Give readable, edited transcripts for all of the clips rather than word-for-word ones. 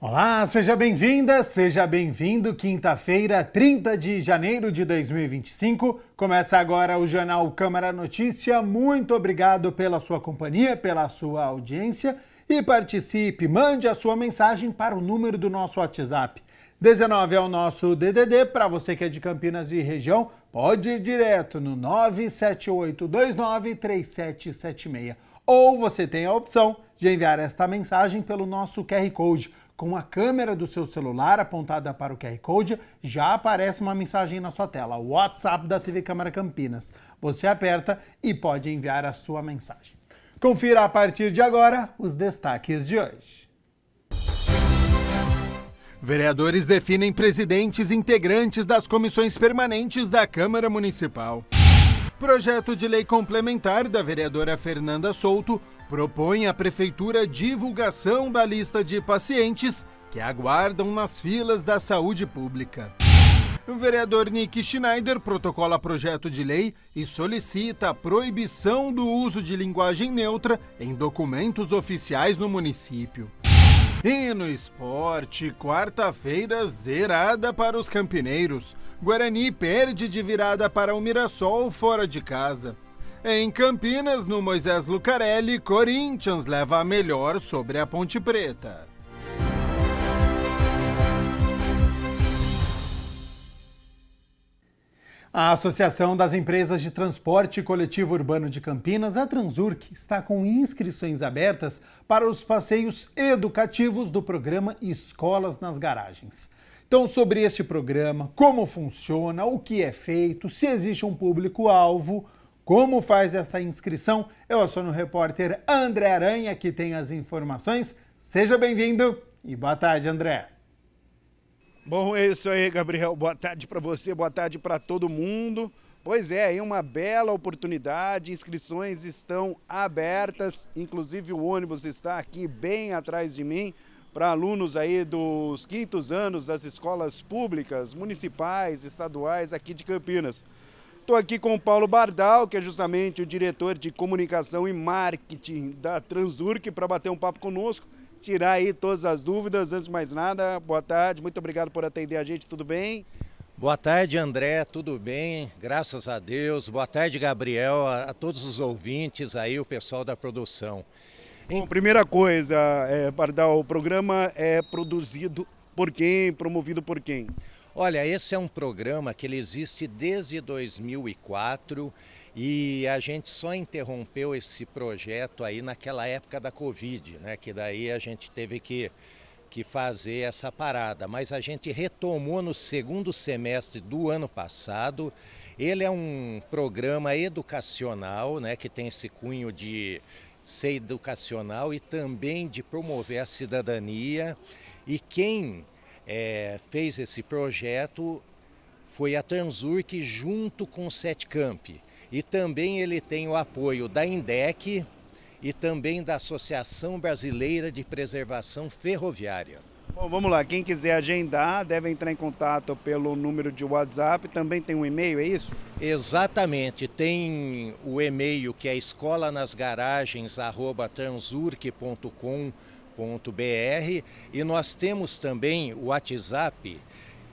Olá, seja bem-vinda, seja bem-vindo. Quinta-feira, 30 de janeiro de 2025. Começa agora o Jornal Câmara Notícia. Muito obrigado pela sua companhia, pela sua audiência e participe. Mande a sua mensagem para o número do nosso WhatsApp. 19 é o nosso DDD. Para você que é de Campinas e região, pode ir direto no 978293776. Ou você tem a opção de enviar esta mensagem pelo nosso QR Code. Com a câmera do seu celular apontada para o QR Code, já aparece uma mensagem na sua tela, o WhatsApp da TV Câmara Campinas. Você aperta e pode enviar a sua mensagem. Confira a partir de agora os destaques de hoje. Vereadores definem presidentes e integrantes das comissões permanentes da Câmara Municipal. Projeto de lei complementar da vereadora Fernanda Souto propõe à Prefeitura divulgação da lista de pacientes que aguardam nas filas da saúde pública. O vereador Nick Schneider protocola projeto de lei e solicita a proibição do uso de linguagem neutra em documentos oficiais no município. E no esporte, quarta-feira zerada para os campineiros. Guarani perde de virada para o Mirassol fora de casa. Em Campinas, no Moisés Lucarelli, Corinthians leva a melhor sobre a Ponte Preta. A Associação das Empresas de Transporte Coletivo Urbano de Campinas, a Transurc, está com inscrições abertas para os passeios educativos do programa Escolas nas Garagens. Então, sobre este programa, como funciona, o que é feito, se existe um público-alvo, como faz esta inscrição, eu aciono o repórter André Aranha, que tem as informações. Seja bem-vindo e boa tarde, André. Bom, é isso aí, Gabriel. Boa tarde para você, boa tarde para todo mundo. Pois é, aí uma bela oportunidade, inscrições estão abertas, inclusive o ônibus está aqui bem atrás de mim, para alunos aí dos 5º anos das escolas públicas, municipais, estaduais aqui de Campinas. Estou aqui com o Paulo Bardal, que é justamente o diretor de comunicação e marketing da Transurc, para bater um papo conosco, tirar aí todas as dúvidas. Antes de mais nada, boa tarde, muito obrigado por atender a gente, tudo bem? Boa tarde, André, tudo bem? Graças a Deus. Boa tarde, Gabriel, a todos os ouvintes aí, o pessoal da produção. Bom, primeira coisa, Bardal, o programa é produzido por quem, promovido por quem? Olha, esse é um programa que ele existe desde 2004 e a gente só interrompeu esse projeto aí naquela época da Covid, né? Que daí a gente teve que fazer essa parada, mas a gente retomou no segundo semestre do ano passado. Ele é um programa educacional, né? Que tem esse cunho de ser educacional e também de promover a cidadania. E quem fez esse projeto foi a Transurc junto com o Setcamp. E também ele tem o apoio da INDEC e também da Associação Brasileira de Preservação Ferroviária. Bom, vamos lá, quem quiser agendar deve entrar em contato pelo número de WhatsApp, também tem um e-mail, é isso? Exatamente, tem o e-mail que é escolanasgaragens@transurc.com.br e nós temos também o WhatsApp,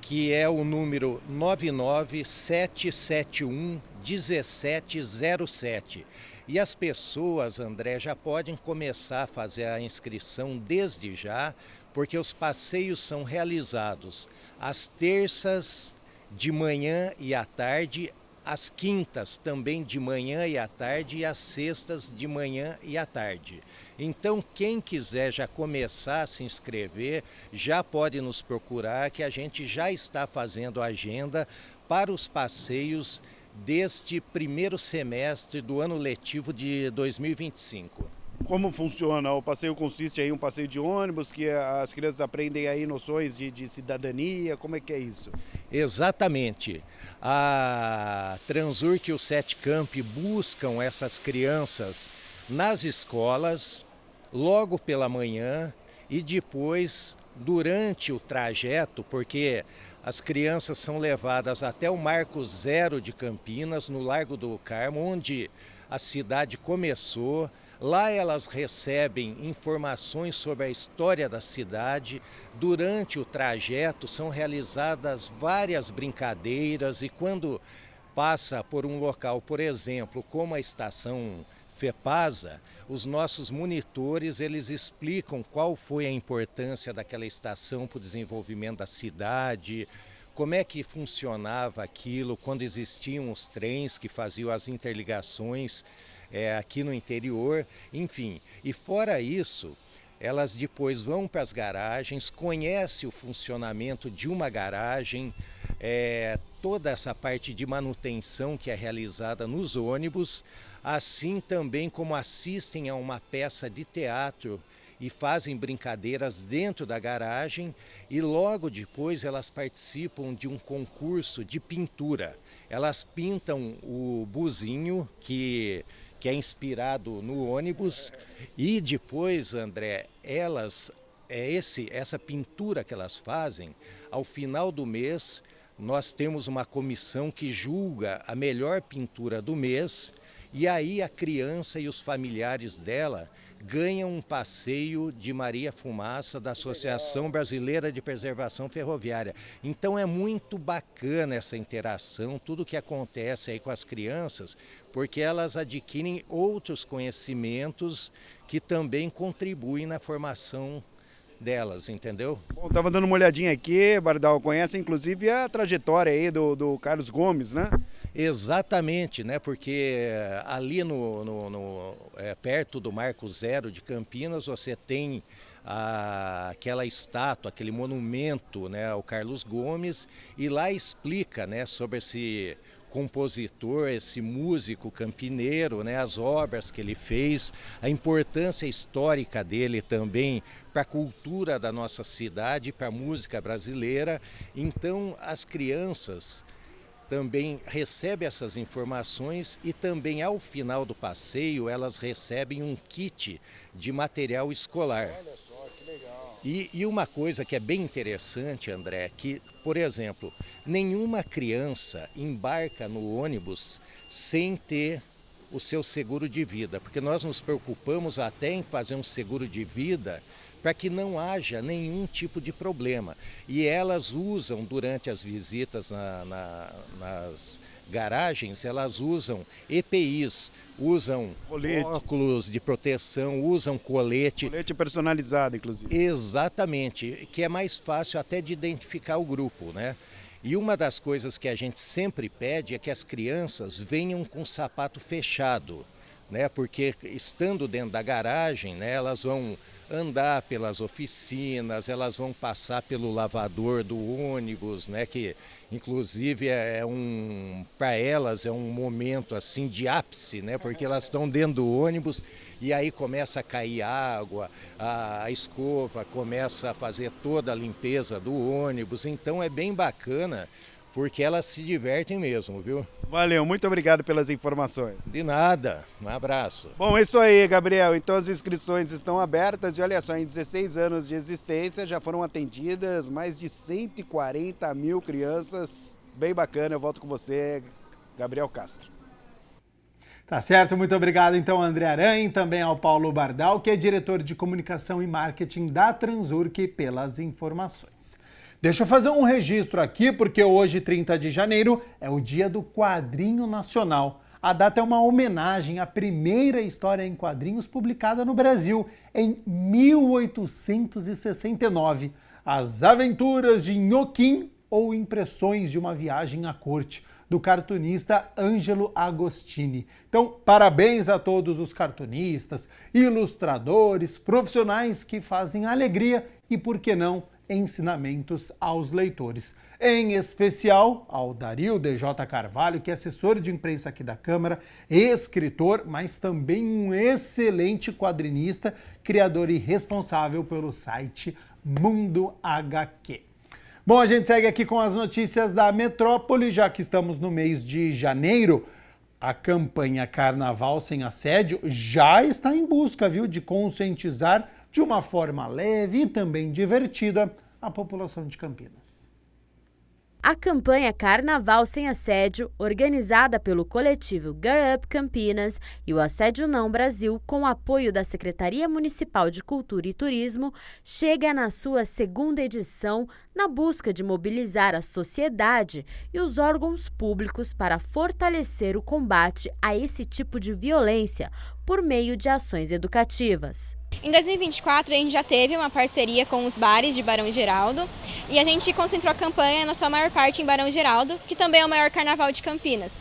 que é o número 997711707. E as pessoas, André, já podem começar a fazer a inscrição desde já, porque os passeios são realizados às terças de manhã e à tarde, às quintas também de manhã e à tarde e às sextas de manhã e à tarde. Então, quem quiser já começar a se inscrever, já pode nos procurar, que a gente já está fazendo a agenda para os passeios deste primeiro semestre do ano letivo de 2025. Como funciona? O passeio consiste em um passeio de ônibus, que as crianças aprendem aí noções de cidadania, como é que é isso? Exatamente. A Transurc e o Setcamp buscam essas crianças nas escolas, logo pela manhã e depois durante o trajeto, porque as crianças são levadas até o Marco Zero de Campinas, no Largo do Carmo, onde a cidade começou. Lá elas recebem informações sobre a história da cidade. Durante o trajeto são realizadas várias brincadeiras e quando passa por um local, por exemplo, como a estação FEPASA, os nossos monitores eles explicam qual foi a importância daquela estação para o desenvolvimento da cidade, como é que funcionava aquilo, quando existiam os trens que faziam as interligações aqui no interior, enfim. E fora isso, elas depois vão para as garagens, conhecem o funcionamento de uma garagem, toda essa parte de manutenção que é realizada nos ônibus, assim também como assistem a uma peça de teatro e fazem brincadeiras dentro da garagem e logo depois elas participam de um concurso de pintura. Elas pintam o buzinho que é inspirado no ônibus e depois, André, essa pintura que elas fazem, ao final do mês nós temos uma comissão que julga a melhor pintura do mês e aí a criança e os familiares dela ganham um passeio de Maria Fumaça da Associação Brasileira de Preservação Ferroviária. Então é muito bacana essa interação, tudo que acontece aí com as crianças, porque elas adquirem outros conhecimentos que também contribuem na formação delas, entendeu? Bom, tava dando uma olhadinha aqui, Bardal, conhece inclusive a trajetória aí do Carlos Gomes, né? Exatamente, né? Porque ali perto do Marco Zero de Campinas você tem aquela estátua, aquele monumento, né, ao Carlos Gomes, e lá explica, né, sobre esse compositor, esse músico campineiro, né, as obras que ele fez, a importância histórica dele também para a cultura da nossa cidade, para a música brasileira. Então as crianças também recebem essas informações e também ao final do passeio elas recebem um kit de material escolar. Olha só, que legal. E uma coisa que é bem interessante, André, que, por exemplo, nenhuma criança embarca no ônibus sem ter o seu seguro de vida, porque nós nos preocupamos até em fazer um seguro de vida para que não haja nenhum tipo de problema. E elas usam, durante as visitas nas garagens, elas usam EPIs, usam colete, óculos de proteção, usam colete. Colete personalizado, inclusive. Exatamente, que é mais fácil até de identificar o grupo, né? E uma das coisas que a gente sempre pede é que as crianças venham com o sapato fechado, né? Porque estando dentro da garagem, né, elas vão andar pelas oficinas, elas vão passar pelo lavador do ônibus, né, que inclusive para elas é um momento assim de ápice, né, porque elas estão dentro do ônibus e aí começa a cair água, a escova começa a fazer toda a limpeza do ônibus, então é bem bacana porque elas se divertem mesmo, viu? Valeu, muito obrigado pelas informações. De nada, um abraço. Bom, é isso aí, Gabriel. Então as inscrições estão abertas e olha só, em 16 anos de existência já foram atendidas mais de 140 mil crianças. Bem bacana, eu volto com você, Gabriel Castro. Tá certo, muito obrigado então André Aranha e também ao Paulo Bardal, que é diretor de comunicação e marketing da Transurc, pelas informações. Deixa eu fazer um registro aqui, porque hoje, 30 de janeiro, é o dia do quadrinho nacional. A data é uma homenagem à primeira história em quadrinhos publicada no Brasil, em 1869. As Aventuras de Nhoquim, ou Impressões de uma Viagem à Corte, do cartunista Ângelo Agostini. Então, parabéns a todos os cartunistas, ilustradores, profissionais que fazem alegria e, por que não, ensinamentos aos leitores. Em especial ao Dario DJ Carvalho, que é assessor de imprensa aqui da Câmara, escritor, mas também um excelente quadrinista, criador e responsável pelo site Mundo HQ. Bom, a gente segue aqui com as notícias da metrópole, já que estamos no mês de janeiro. A campanha Carnaval Sem Assédio já está em busca, viu, de conscientizar de uma forma leve e também divertida a população de Campinas. A campanha Carnaval Sem Assédio, organizada pelo coletivo Girl Up Campinas e o Assédio Não Brasil, com o apoio da Secretaria Municipal de Cultura e Turismo, chega na sua segunda edição na busca de mobilizar a sociedade e os órgãos públicos para fortalecer o combate a esse tipo de violência por meio de ações educativas. Em 2024, a gente já teve uma parceria com os bares de Barão Geraldo e a gente concentrou a campanha na sua maior parte em Barão Geraldo, que também é o maior carnaval de Campinas.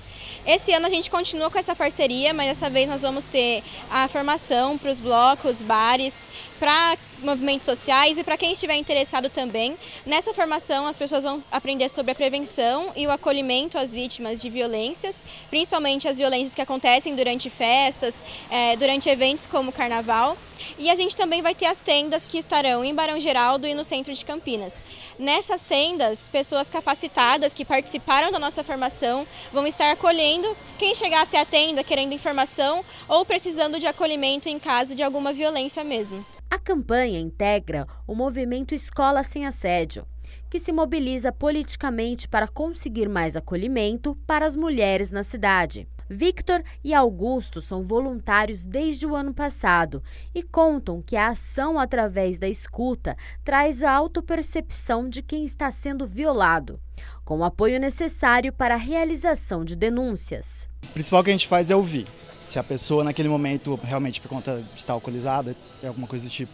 Esse ano a gente continua com essa parceria, mas dessa vez nós vamos ter a formação para os blocos, bares, para movimentos sociais e para quem estiver interessado também. Nessa formação as pessoas vão aprender sobre a prevenção e o acolhimento às vítimas de violências, principalmente as violências que acontecem durante festas, durante eventos como o Carnaval. E a gente também vai ter as tendas que estarão em Barão Geraldo e no centro de Campinas. Nessas tendas, pessoas capacitadas que participaram da nossa formação vão estar acolhendo quem chegar até a tenda querendo informação ou precisando de acolhimento em caso de alguma violência mesmo. A campanha integra o movimento Escola Sem Assédio, que se mobiliza politicamente para conseguir mais acolhimento para as mulheres na cidade. Victor e Augusto são voluntários desde o ano passado e contam que a ação através da escuta traz a autopercepção de quem está sendo violado, com o apoio necessário para a realização de denúncias. O principal que a gente faz é ouvir. Se a pessoa naquele momento, realmente por conta de estar alcoolizada, é alguma coisa do tipo,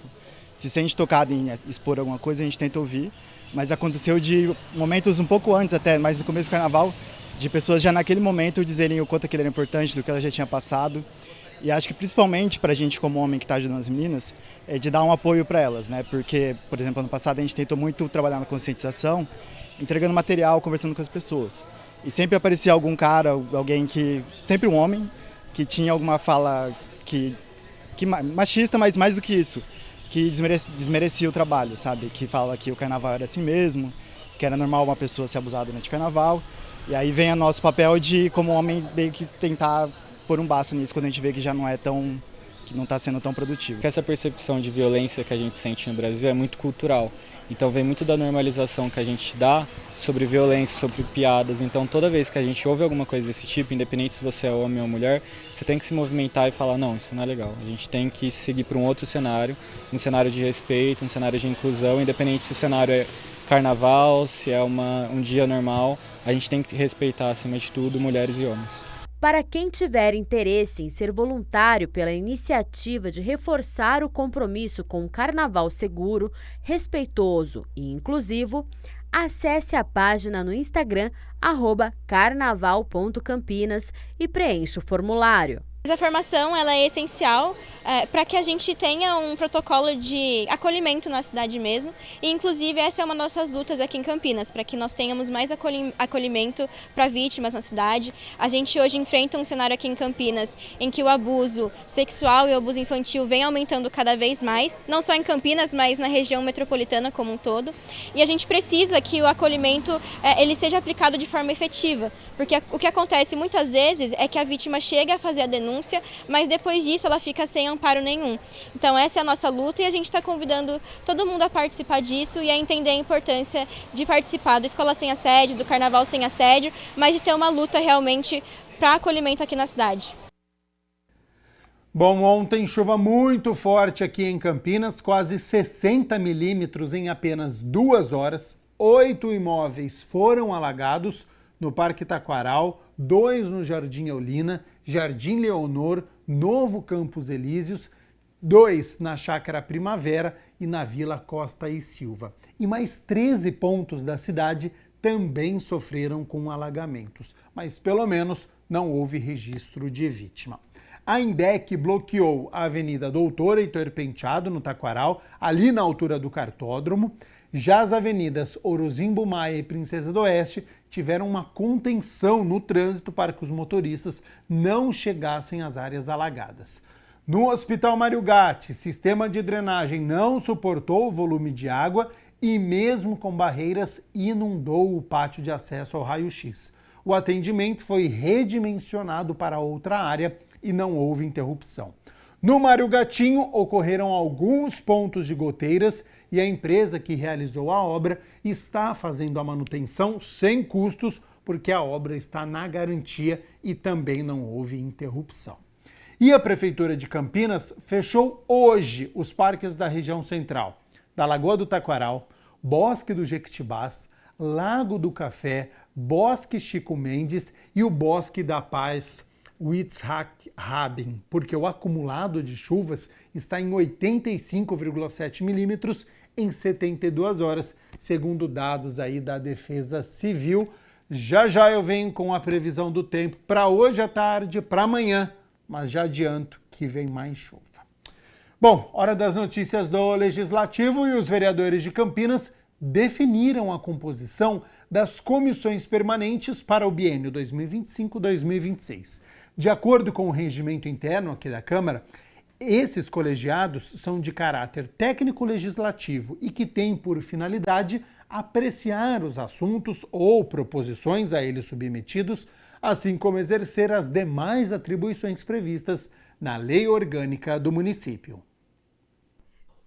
se sente tocada em expor alguma coisa, a gente tenta ouvir. Mas aconteceu de momentos um pouco antes até, mais no começo do carnaval, de pessoas já naquele momento dizerem o quanto aquilo era importante, do que ela já tinha passado. E acho que principalmente para a gente como homem que está ajudando as meninas, é de dar um apoio para elas, né? Porque, por exemplo, ano passado a gente tentou muito trabalhar na conscientização, entregando material, conversando com as pessoas. E sempre aparecia algum cara, alguém que, sempre um homem, que tinha alguma fala que machista, mas mais do que isso, que desmerecia o trabalho, sabe? Que fala que o carnaval era assim mesmo, que era normal uma pessoa ser abusada durante o carnaval. E aí vem o nosso papel de, como homem, meio que tentar pôr um basta nisso quando a gente vê que já não é tão, que não está sendo tão produtivo. Essa percepção de violência que a gente sente no Brasil é muito cultural. Então vem muito da normalização que a gente dá sobre violência, sobre piadas. Então toda vez que a gente ouve alguma coisa desse tipo, independente se você é homem ou mulher, você tem que se movimentar e falar, não, isso não é legal. A gente tem que seguir para um outro cenário, um cenário de respeito, um cenário de inclusão, independente se o cenário é carnaval, se é um dia normal, a gente tem que respeitar, acima de tudo, mulheres e homens. Para quem tiver interesse em ser voluntário pela iniciativa de reforçar o compromisso com um carnaval seguro, respeitoso e inclusivo, acesse a página no Instagram @carnaval.campinas e preencha o formulário. A formação ela é essencial para que a gente tenha um protocolo de acolhimento na cidade mesmo. E, inclusive, essa é uma das nossas lutas aqui em Campinas, para que nós tenhamos mais acolhimento para vítimas na cidade. A gente hoje enfrenta um cenário aqui em Campinas em que o abuso sexual e o abuso infantil vem aumentando cada vez mais, não só em Campinas, mas na região metropolitana como um todo. E a gente precisa que o acolhimento ele seja aplicado de forma efetiva, porque o que acontece muitas vezes é que a vítima chega a fazer a denúncia, mas depois disso ela fica sem amparo nenhum. Então essa é a nossa luta e a gente está convidando todo mundo a participar disso e a entender a importância de participar do Escola Sem Assédio, do Carnaval Sem Assédio, mas de ter uma luta realmente para acolhimento aqui na cidade. Bom, ontem chuva muito forte aqui em Campinas, quase 60 milímetros em apenas 2 horas. 8 imóveis foram alagados no Parque Taquaral, 2 no Jardim Eulina, Jardim Leonor, Novo Campos Elíseos, 2 na Chácara Primavera e na Vila Costa e Silva. E mais 13 pontos da cidade também sofreram com alagamentos, mas pelo menos não houve registro de vítima. A INDEC bloqueou a Avenida Doutor Heitor Penteado, no Taquaral, ali na altura do cartódromo. Já as avenidas Orozimbo Maia e Princesa do Oeste tiveram uma contenção no trânsito para que os motoristas não chegassem às áreas alagadas. No Hospital Mário Gatti, sistema de drenagem não suportou o volume de água e, mesmo com barreiras, inundou o pátio de acesso ao raio-x. O atendimento foi redimensionado para outra área e não houve interrupção. No Mário Gatinho, ocorreram alguns pontos de goteiras e a empresa que realizou a obra está fazendo a manutenção sem custos, porque a obra está na garantia e também não houve interrupção. E a Prefeitura de Campinas fechou hoje os parques da região central, da Lagoa do Taquaral, Bosque do Jequitibás, Lago do Café, Bosque Chico Mendes e o Bosque da Paz Yitzhak Rabin, porque o acumulado de chuvas está em 85,7 milímetros em 72 horas, segundo dados aí da Defesa Civil. Já já eu venho com a previsão do tempo para hoje à tarde, para amanhã, mas já adianto que vem mais chuva. Bom, hora das notícias do Legislativo, e os vereadores de Campinas definiram a composição das comissões permanentes para o biênio 2025-2026. De acordo com o regimento interno aqui da Câmara, esses colegiados são de caráter técnico-legislativo e que têm por finalidade apreciar os assuntos ou proposições a eles submetidos, assim como exercer as demais atribuições previstas na Lei Orgânica do município.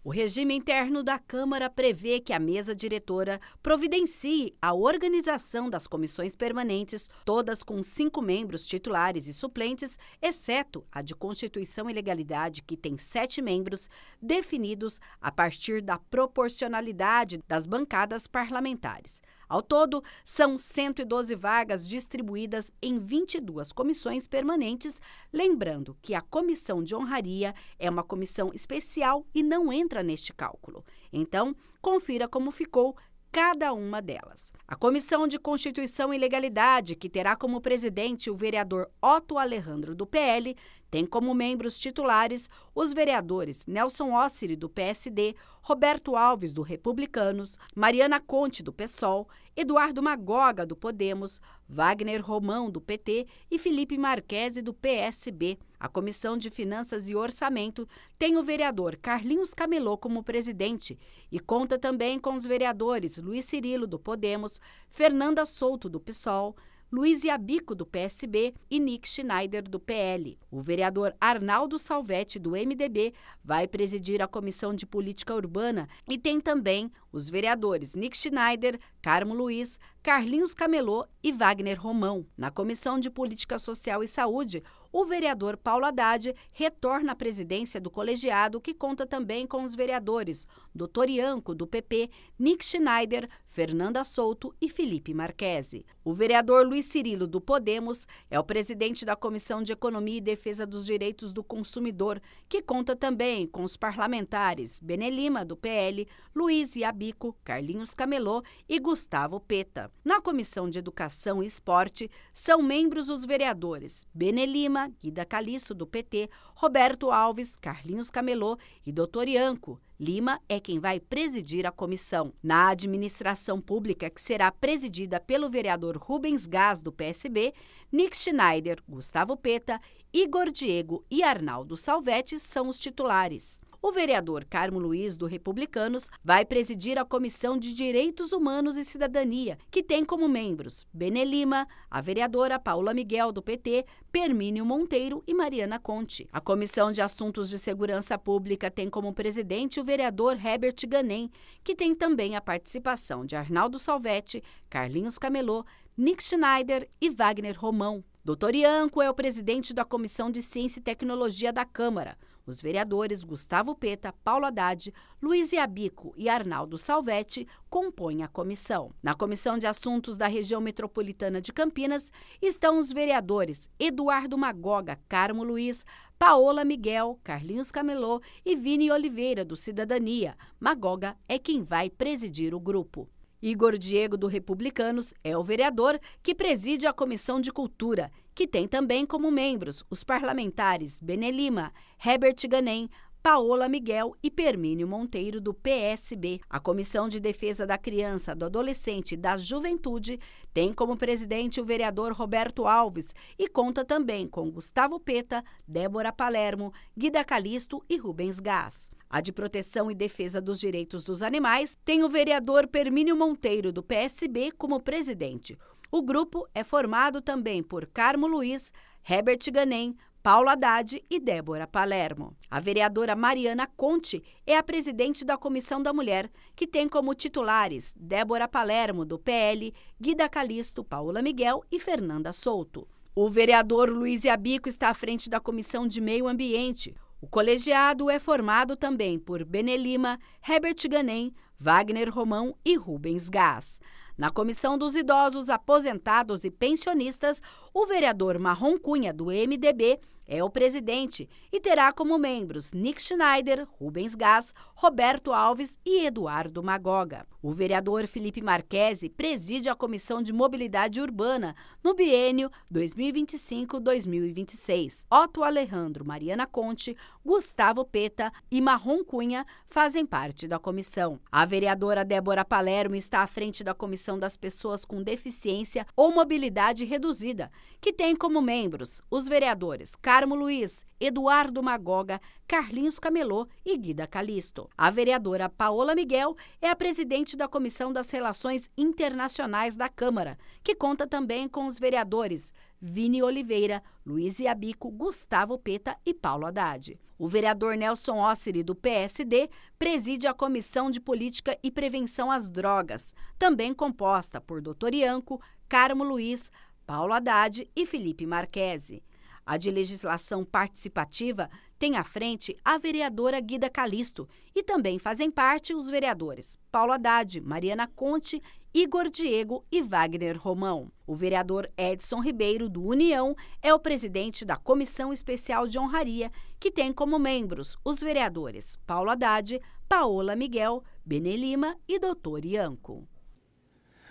O regime interno da Câmara prevê que a mesa diretora providencie a organização das comissões permanentes, todas com 5 membros titulares e suplentes, exceto a de Constituição e Legalidade, que tem 7 membros, definidos a partir da proporcionalidade das bancadas parlamentares. Ao todo, são 112 vagas distribuídas em 22 comissões permanentes, lembrando que a Comissão de Honraria é uma comissão especial e não entra neste cálculo. Então, confira como ficou cada uma delas. A Comissão de Constituição e Legalidade, que terá como presidente o vereador Otto Alejandro, do PL, tem como membros titulares os vereadores Nelson Ossiri, do PSD, Roberto Alves, do Republicanos, Mariana Conte, do PSOL, Eduardo Magoga, do Podemos, Wagner Romão, do PT e Felipe Marquesi, do PSB. A Comissão de Finanças e Orçamento tem o vereador Carlinhos Camelô como presidente e conta também com os vereadores Luiz Cirilo, do Podemos, Fernanda Souto, do PSOL, Luiz Iabico, do PSB e Nick Schneider, do PL. O vereador Arnaldo Salvetti, do MDB, vai presidir a Comissão de Política Urbana e tem também os vereadores Nick Schneider, Carmo Luiz, Carlinhos Camelô e Wagner Romão. Na Comissão de Política Social e Saúde, o vereador Paulo Haddad retorna à presidência do colegiado, que conta também com os vereadores Dr. Ianco, do PP, Nick Schneider, Fernanda Souto e Felipe Marquesi. O vereador Luiz Cirilo, do Podemos, é o presidente da Comissão de Economia e Defesa dos Direitos do Consumidor, que conta também com os parlamentares Benê Lima, do PL, Luiz Iabico, Carlinhos Camelô e Gustavo Peta. Na Comissão de Educação e Esporte, são membros os vereadores Benê Lima, Guida Calisto, do PT, Roberto Alves, Carlinhos Camelô e Dr. Ianco. Lima é quem vai presidir a comissão. Na administração pública, que será presidida pelo vereador Rubens Gás, do PSB, Nick Schneider, Gustavo Peta, Igor Diego e Arnaldo Salvetti são os titulares. O vereador Carmo Luiz, do Republicanos, vai presidir a Comissão de Direitos Humanos e Cidadania, que tem como membros Benê Lima, a vereadora Paula Miguel, do PT, Permínio Monteiro e Mariana Conte. A Comissão de Assuntos de Segurança Pública tem como presidente o vereador Herbert Ganem, que tem também a participação de Arnaldo Salvetti, Carlinhos Camelô, Nick Schneider e Wagner Romão. Dr. Ianco é o presidente da Comissão de Ciência e Tecnologia da Câmara. Os vereadores Gustavo Peta, Paulo Haddad, Luiz Iabico e Arnaldo Salvetti compõem a comissão. Na Comissão de Assuntos da Região Metropolitana de Campinas estão os vereadores Eduardo Magoga, Carmo Luiz, Paola Miguel, Carlinhos Camelô e Vini Oliveira, do Cidadania. Magoga é quem vai presidir o grupo. Igor Diego, do Republicanos, é o vereador que preside a Comissão de Cultura, que tem também como membros os parlamentares Benê Lima, Herbert Ganem, Paola Miguel e Permínio Monteiro, do PSB. A Comissão de Defesa da Criança, do Adolescente e da Juventude tem como presidente o vereador Roberto Alves e conta também com Gustavo Peta, Débora Palermo, Guida Calisto e Rubens Gás. A de Proteção e Defesa dos Direitos dos Animais tem o vereador Permínio Monteiro, do PSB, como presidente. O grupo é formado também por Carmo Luiz, Herbert Ganem, Paulo Haddad e Débora Palermo. A vereadora Mariana Conte é a presidente da Comissão da Mulher, que tem como titulares Débora Palermo, do PL, Guida Calisto, Paola Miguel e Fernanda Souto. O vereador Luiz Abico está à frente da Comissão de Meio Ambiente. O colegiado é formado também por Benê Lima, Herbert Ganem, Wagner Romão e Rubens Gás. Na Comissão dos Idosos, Aposentados e Pensionistas, o vereador Marrom Cunha, do MDB, é o presidente e terá como membros Nick Schneider, Rubens Gás, Roberto Alves e Eduardo Magoga. O vereador Felipe Marquesi preside a Comissão de Mobilidade Urbana no biênio 2025-2026. Otto Alejandro, Mariana Conte, Gustavo Peta e Marrom Cunha fazem parte da comissão. A vereadora Débora Palermo está à frente da Comissão das Pessoas com Deficiência ou Mobilidade Reduzida, que tem como membros os vereadores Carmo Luiz, Eduardo Magoga, Carlinhos Camelô e Guida Calisto. A vereadora Paola Miguel é a presidente da Comissão das Relações Internacionais da Câmara, que conta também com os vereadores Vini Oliveira, Luiz Abico, Gustavo Peta e Paulo Haddad. O vereador Nelson Ossiri, do PSD, preside a Comissão de Política e Prevenção às Drogas, também composta por Dr. Ianco, Carmo Luiz, Paulo Haddad e Felipe Marquesi. A de Legislação Participativa tem à frente a vereadora Guida Calisto e também fazem parte os vereadores Paulo Haddad, Mariana Conte, Igor Diego e Wagner Romão. O vereador Edson Ribeiro, do União, é o presidente da Comissão Especial de Honraria, que tem como membros os vereadores Paulo Haddad, Paola Miguel, Benê Lima e Dr. Ianco.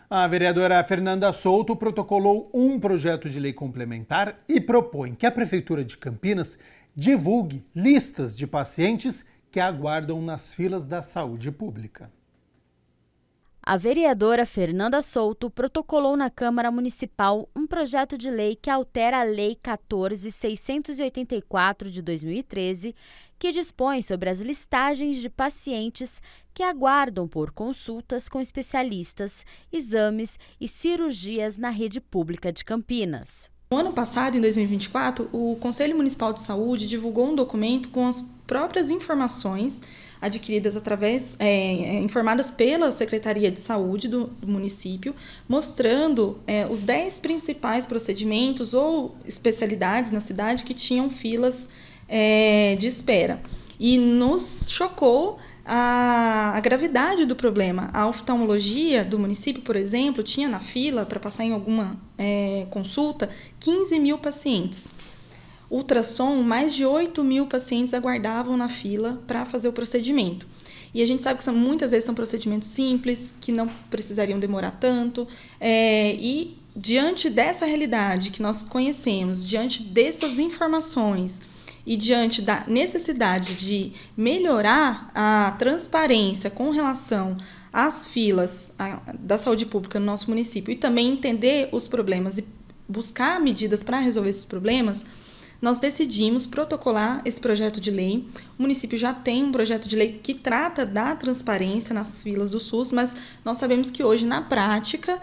A vereadora Fernanda Souto protocolou um projeto de lei complementar e propõe que a Prefeitura de Campinas divulgue listas de pacientes que aguardam nas filas da saúde pública. A vereadora Fernanda Souto protocolou na Câmara Municipal um projeto de lei que altera a Lei 14.684 de 2013, que dispõe sobre as listagens de pacientes que aguardam por consultas com especialistas, exames e cirurgias na rede pública de Campinas. No ano passado, em 2024, o Conselho Municipal de Saúde divulgou um documento com as próprias informações adquiridas informadas pela Secretaria de Saúde do município, mostrando os 10 principais procedimentos ou especialidades na cidade que tinham filas de espera. E nos chocou a gravidade do problema. A oftalmologia do município, por exemplo, tinha na fila, para passar em alguma consulta, 15 mil pacientes. Ultrassom, mais de 8 mil pacientes aguardavam na fila para fazer o procedimento. E a gente sabe que muitas vezes são procedimentos simples, que não precisariam demorar tanto. E diante dessa realidade que nós conhecemos, diante dessas informações e diante da necessidade de melhorar a transparência com relação às filas da saúde pública no nosso município e também entender os problemas e buscar medidas para resolver esses problemas, nós decidimos protocolar esse projeto de lei. O município já tem um projeto de lei que trata da transparência nas filas do SUS, mas nós sabemos que hoje, na prática,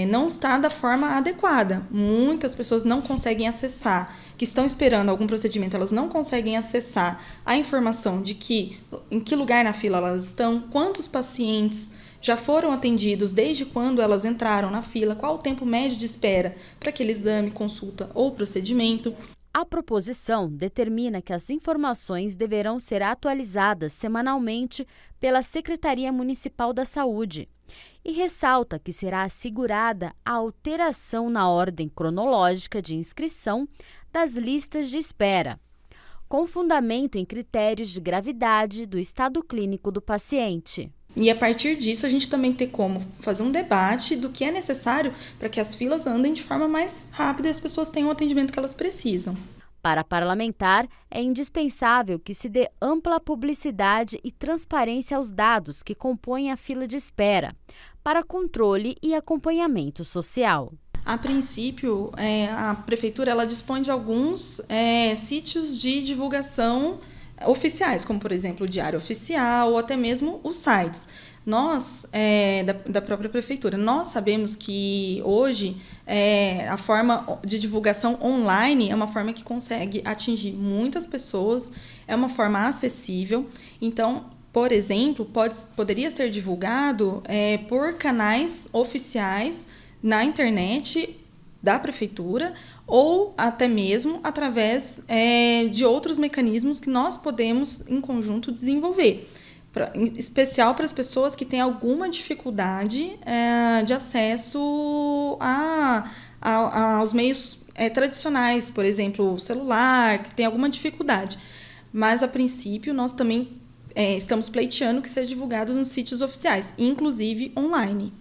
não está da forma adequada. Muitas pessoas não conseguem acessar, que estão esperando algum procedimento, elas não conseguem acessar a informação de em que lugar na fila elas estão, quantos pacientes já foram atendidos desde quando elas entraram na fila, qual o tempo médio de espera para aquele exame, consulta ou procedimento. A proposição determina que as informações deverão ser atualizadas semanalmente pela Secretaria Municipal da Saúde e ressalta que será assegurada a alteração na ordem cronológica de inscrição das listas de espera, com fundamento em critérios de gravidade do estado clínico do paciente. E a partir disso a gente também tem como fazer um debate do que é necessário para que as filas andem de forma mais rápida e as pessoas tenham o atendimento que elas precisam. Para a parlamentar, é indispensável que se dê ampla publicidade e transparência aos dados que compõem a fila de espera, para controle e acompanhamento social. A princípio, a Prefeitura ela dispõe de alguns sítios de divulgação oficiais, como, por exemplo, o Diário Oficial ou até mesmo os sites. Nós, da própria prefeitura, nós sabemos que hoje a forma de divulgação online é uma forma que consegue atingir muitas pessoas, é uma forma acessível. Então, por exemplo, poderia ser divulgado por canais oficiais na internet da prefeitura ou até mesmo através de outros mecanismos que nós podemos, em conjunto, desenvolver. Em especial para as pessoas que têm alguma dificuldade de acesso aos meios tradicionais, por exemplo, o celular, que tem alguma dificuldade. Mas, a princípio, nós também estamos pleiteando que seja divulgado nos sítios oficiais, inclusive online.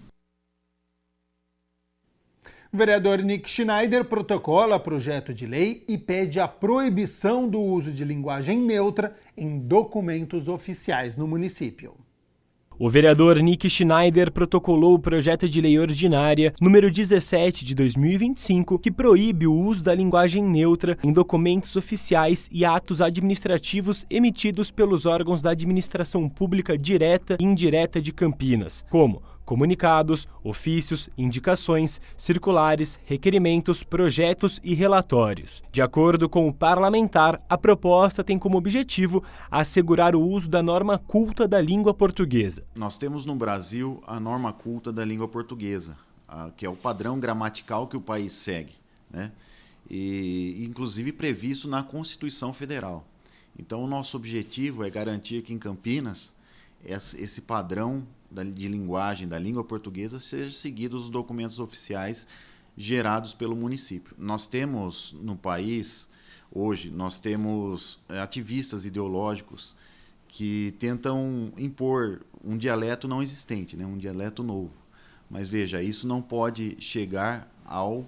O vereador Nick Schneider protocola projeto de lei e pede a proibição do uso de linguagem neutra em documentos oficiais no município. O vereador Nick Schneider protocolou o projeto de lei ordinária número 17 de 2025, que proíbe o uso da linguagem neutra em documentos oficiais e atos administrativos emitidos pelos órgãos da administração pública direta e indireta de Campinas, como comunicados, ofícios, indicações, circulares, requerimentos, projetos e relatórios. De acordo com o parlamentar, a proposta tem como objetivo assegurar o uso da norma culta da língua portuguesa. Nós temos no Brasil a norma culta da língua portuguesa, que é o padrão gramatical que o país segue, né? E inclusive previsto na Constituição Federal. Então o nosso objetivo é garantir que em Campinas esse padrão de linguagem da língua portuguesa seja seguido nos documentos oficiais gerados pelo município. Nós temos no país, hoje, ativistas ideológicos que tentam impor um dialeto não existente, né? Um dialeto novo. Mas veja, isso não pode chegar ao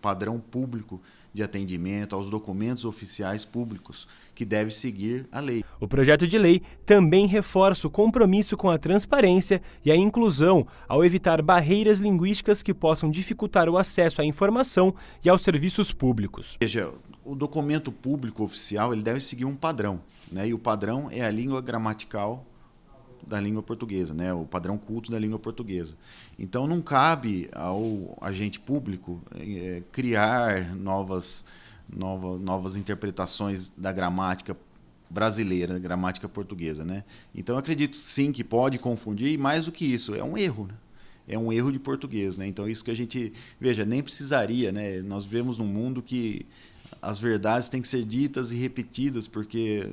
padrão público de atendimento, aos documentos oficiais públicos, que deve seguir a lei. O projeto de lei também reforça o compromisso com a transparência e a inclusão ao evitar barreiras linguísticas que possam dificultar o acesso à informação e aos serviços públicos. Veja, o documento público oficial ele deve seguir um padrão, né? E o padrão é a língua gramatical da língua portuguesa, né? O padrão culto da língua portuguesa. Então não cabe ao agente público criar novas interpretações da gramática brasileira, gramática portuguesa, né? Então eu acredito sim que pode confundir, e mais do que isso, é um erro, né? É um erro de português, né? Então isso que a gente, veja, nem precisaria, né? Nós vivemos num mundo que as verdades têm que ser ditas e repetidas porque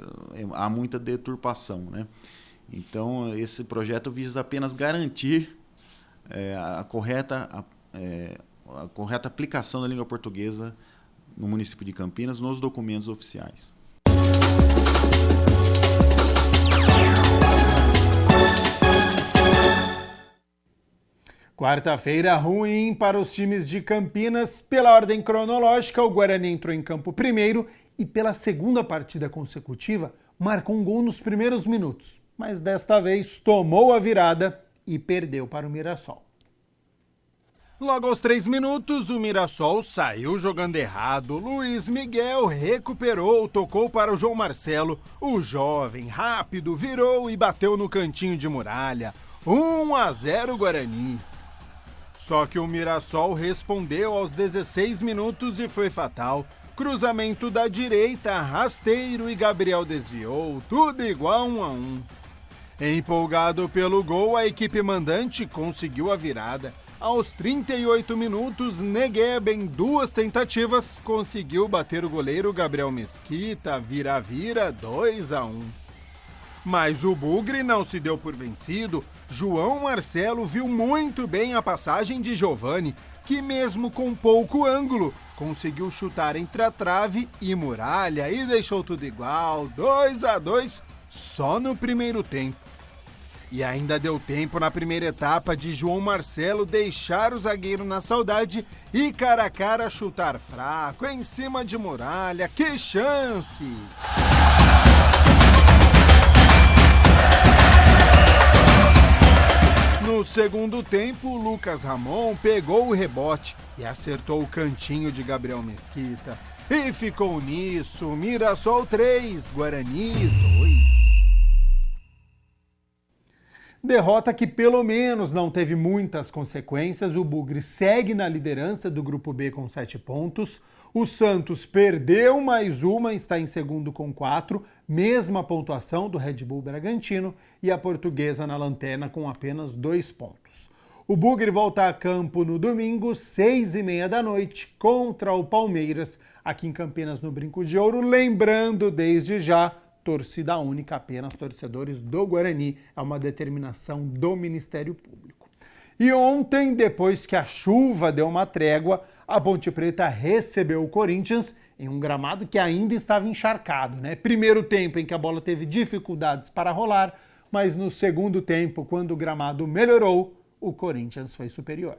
há muita deturpação, né? Então, esse projeto visa apenas garantir a correta aplicação da língua portuguesa no município de Campinas nos documentos oficiais. Quarta-feira ruim para os times de Campinas. Pela ordem cronológica, o Guarani entrou em campo primeiro e pela segunda partida consecutiva marcou um gol nos primeiros minutos. Mas desta vez tomou a virada e perdeu para o Mirassol. Logo aos 3 minutos, o Mirassol saiu jogando errado. Luiz Miguel recuperou, tocou para o João Marcelo. O jovem, rápido, virou e bateu no cantinho de muralha. 1-0 Guarani. Só que o Mirassol respondeu aos 16 minutos e foi fatal. Cruzamento da direita, rasteiro e Gabriel desviou. Tudo igual 1-1. Empolgado pelo gol, a equipe mandante conseguiu a virada. Aos 38 minutos, Negueba, em 2 tentativas, conseguiu bater o goleiro Gabriel Mesquita, vira-vira 2-1. Mas o Bugre não se deu por vencido. João Marcelo viu muito bem a passagem de Giovani, que mesmo com pouco ângulo, conseguiu chutar entre a trave e muralha e deixou tudo igual, 2-2, só no primeiro tempo. E ainda deu tempo na primeira etapa de João Marcelo deixar o zagueiro na saudade e cara a cara chutar fraco em cima de muralha. Que chance! No segundo tempo, Lucas Ramon pegou o rebote e acertou o cantinho de Gabriel Mesquita. E ficou nisso, Mirassol 3, Guarani 2. Derrota que pelo menos não teve muitas consequências. O Bugre segue na liderança do Grupo B com 7 pontos. O Santos perdeu mais uma, está em segundo com 4, mesma pontuação do Red Bull Bragantino, e a Portuguesa na lanterna com apenas 2 pontos. O Bugre volta a campo no domingo, 6h30 da noite, contra o Palmeiras, aqui em Campinas, no Brinco de Ouro. Lembrando, desde já, torcida única, apenas torcedores do Guarani. É uma determinação do Ministério Público. E ontem, depois que a chuva deu uma trégua, a Ponte Preta recebeu o Corinthians em um gramado que ainda estava encharcado, né? Primeiro tempo em que a bola teve dificuldades para rolar, mas no segundo tempo, quando o gramado melhorou, o Corinthians foi superior.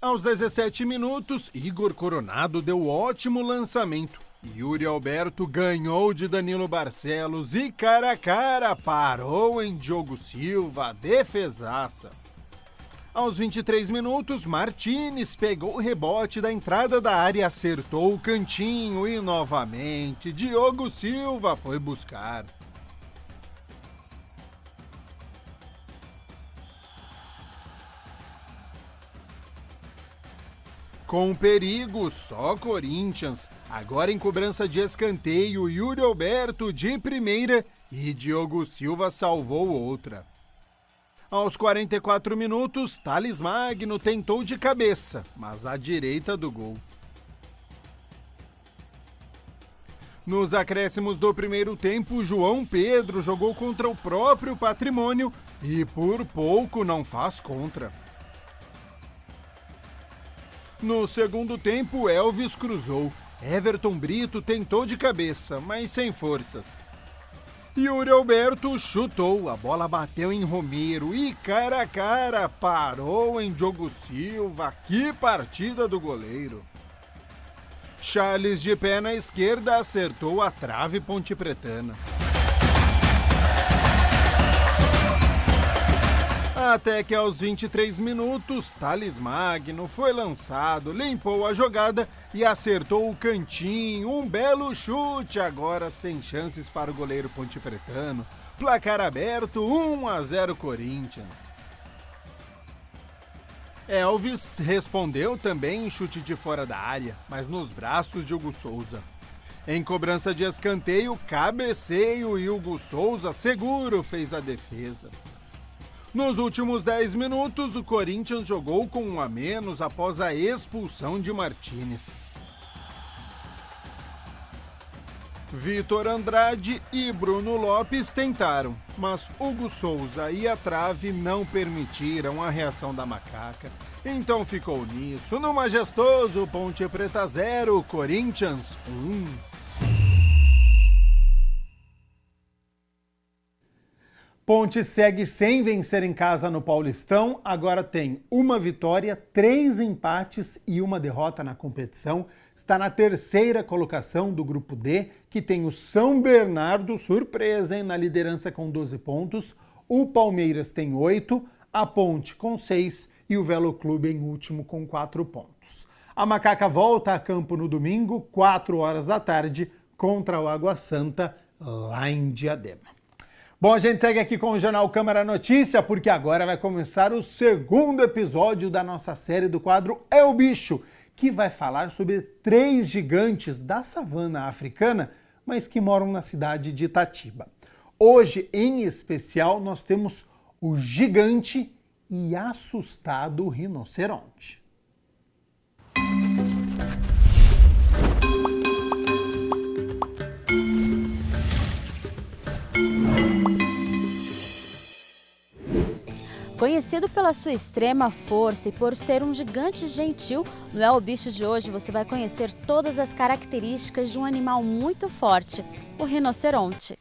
Aos 17 minutos, Igor Coronado deu ótimo lançamento. Yuri Alberto ganhou de Danilo Barcelos e cara a cara parou em Diogo Silva, defesaça. Aos 23 minutos, Martínez pegou o rebote da entrada da área e acertou o cantinho e novamente Diogo Silva foi buscar. Com perigo, só Corinthians. Agora em cobrança de escanteio, Yuri Alberto de primeira e Diogo Silva salvou outra. Aos 44 minutos, Thales Magno tentou de cabeça, mas à direita do gol. Nos acréscimos do primeiro tempo, João Pedro jogou contra o próprio Patrimônio e por pouco não faz contra. No segundo tempo, Elvis cruzou. Everton Brito tentou de cabeça, mas sem forças. Yuri Alberto chutou, a bola bateu em Romero e cara a cara parou em Diogo Silva. Que partida do goleiro! Charles de pé na esquerda acertou a trave pontepretana. Até que aos 23 minutos, Thales Magno foi lançado, limpou a jogada e acertou o cantinho. Um belo chute, agora sem chances para o goleiro pontepretano. Placar aberto, 1-0 Corinthians. Elvis respondeu também em chute de fora da área, mas nos braços de Hugo Souza. Em cobrança de escanteio, cabeceio e Hugo Souza seguro fez a defesa. Nos últimos 10 minutos, o Corinthians jogou com 1 a menos após a expulsão de Martínez. Vitor Andrade e Bruno Lopes tentaram, mas Hugo Souza e a trave não permitiram a reação da macaca. Então ficou nisso, no majestoso Ponte Preta 0, Corinthians 1. Ponte segue sem vencer em casa no Paulistão, agora tem 1 vitória, 3 empates e 1 derrota na competição. Está na 3ª colocação do Grupo D, que tem o São Bernardo, surpresa, hein, na liderança com 12 pontos. O Palmeiras tem 8, a Ponte com 6 e o Velo Clube em último com 4 pontos. A Macaca volta a campo no domingo, 4 horas da tarde, contra o Água Santa, lá em Diadema. Bom, a gente segue aqui com o Jornal Câmara Notícia, porque agora vai começar o 2º episódio da nossa série do quadro É o Bicho, que vai falar sobre 3 gigantes da savana africana, mas que moram na cidade de Itatiba. Hoje, em especial, nós temos o gigante e assustado rinoceronte. Conhecido pela sua extrema força e por ser um gigante gentil, no É o Bicho de hoje você vai conhecer todas as características de um animal muito forte, o rinoceronte.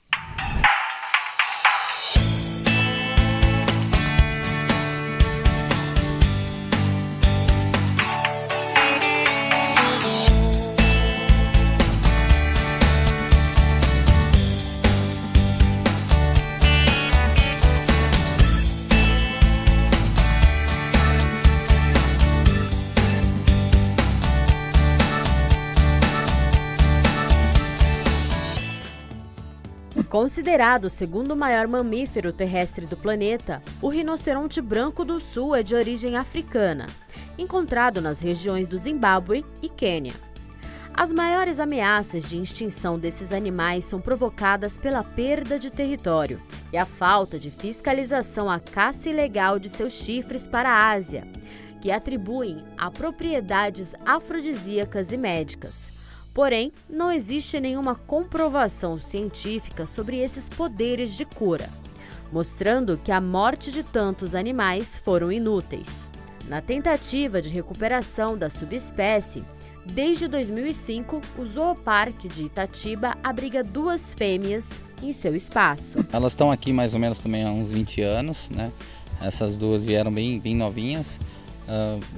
Considerado o segundo maior mamífero terrestre do planeta, o rinoceronte branco do sul é de origem africana, encontrado nas regiões do Zimbábue e Quênia. As maiores ameaças de extinção desses animais são provocadas pela perda de território e a falta de fiscalização à caça ilegal de seus chifres para a Ásia, que atribuem a propriedades afrodisíacas e médicas. Porém, não existe nenhuma comprovação científica sobre esses poderes de cura, mostrando que a morte de tantos animais foram inúteis. Na tentativa de recuperação da subespécie, desde 2005, o Zooparque de Itatiba abriga 2 fêmeas em seu espaço. Elas estão aqui mais ou menos também há uns 20 anos, né? Essas 2 vieram bem novinhas.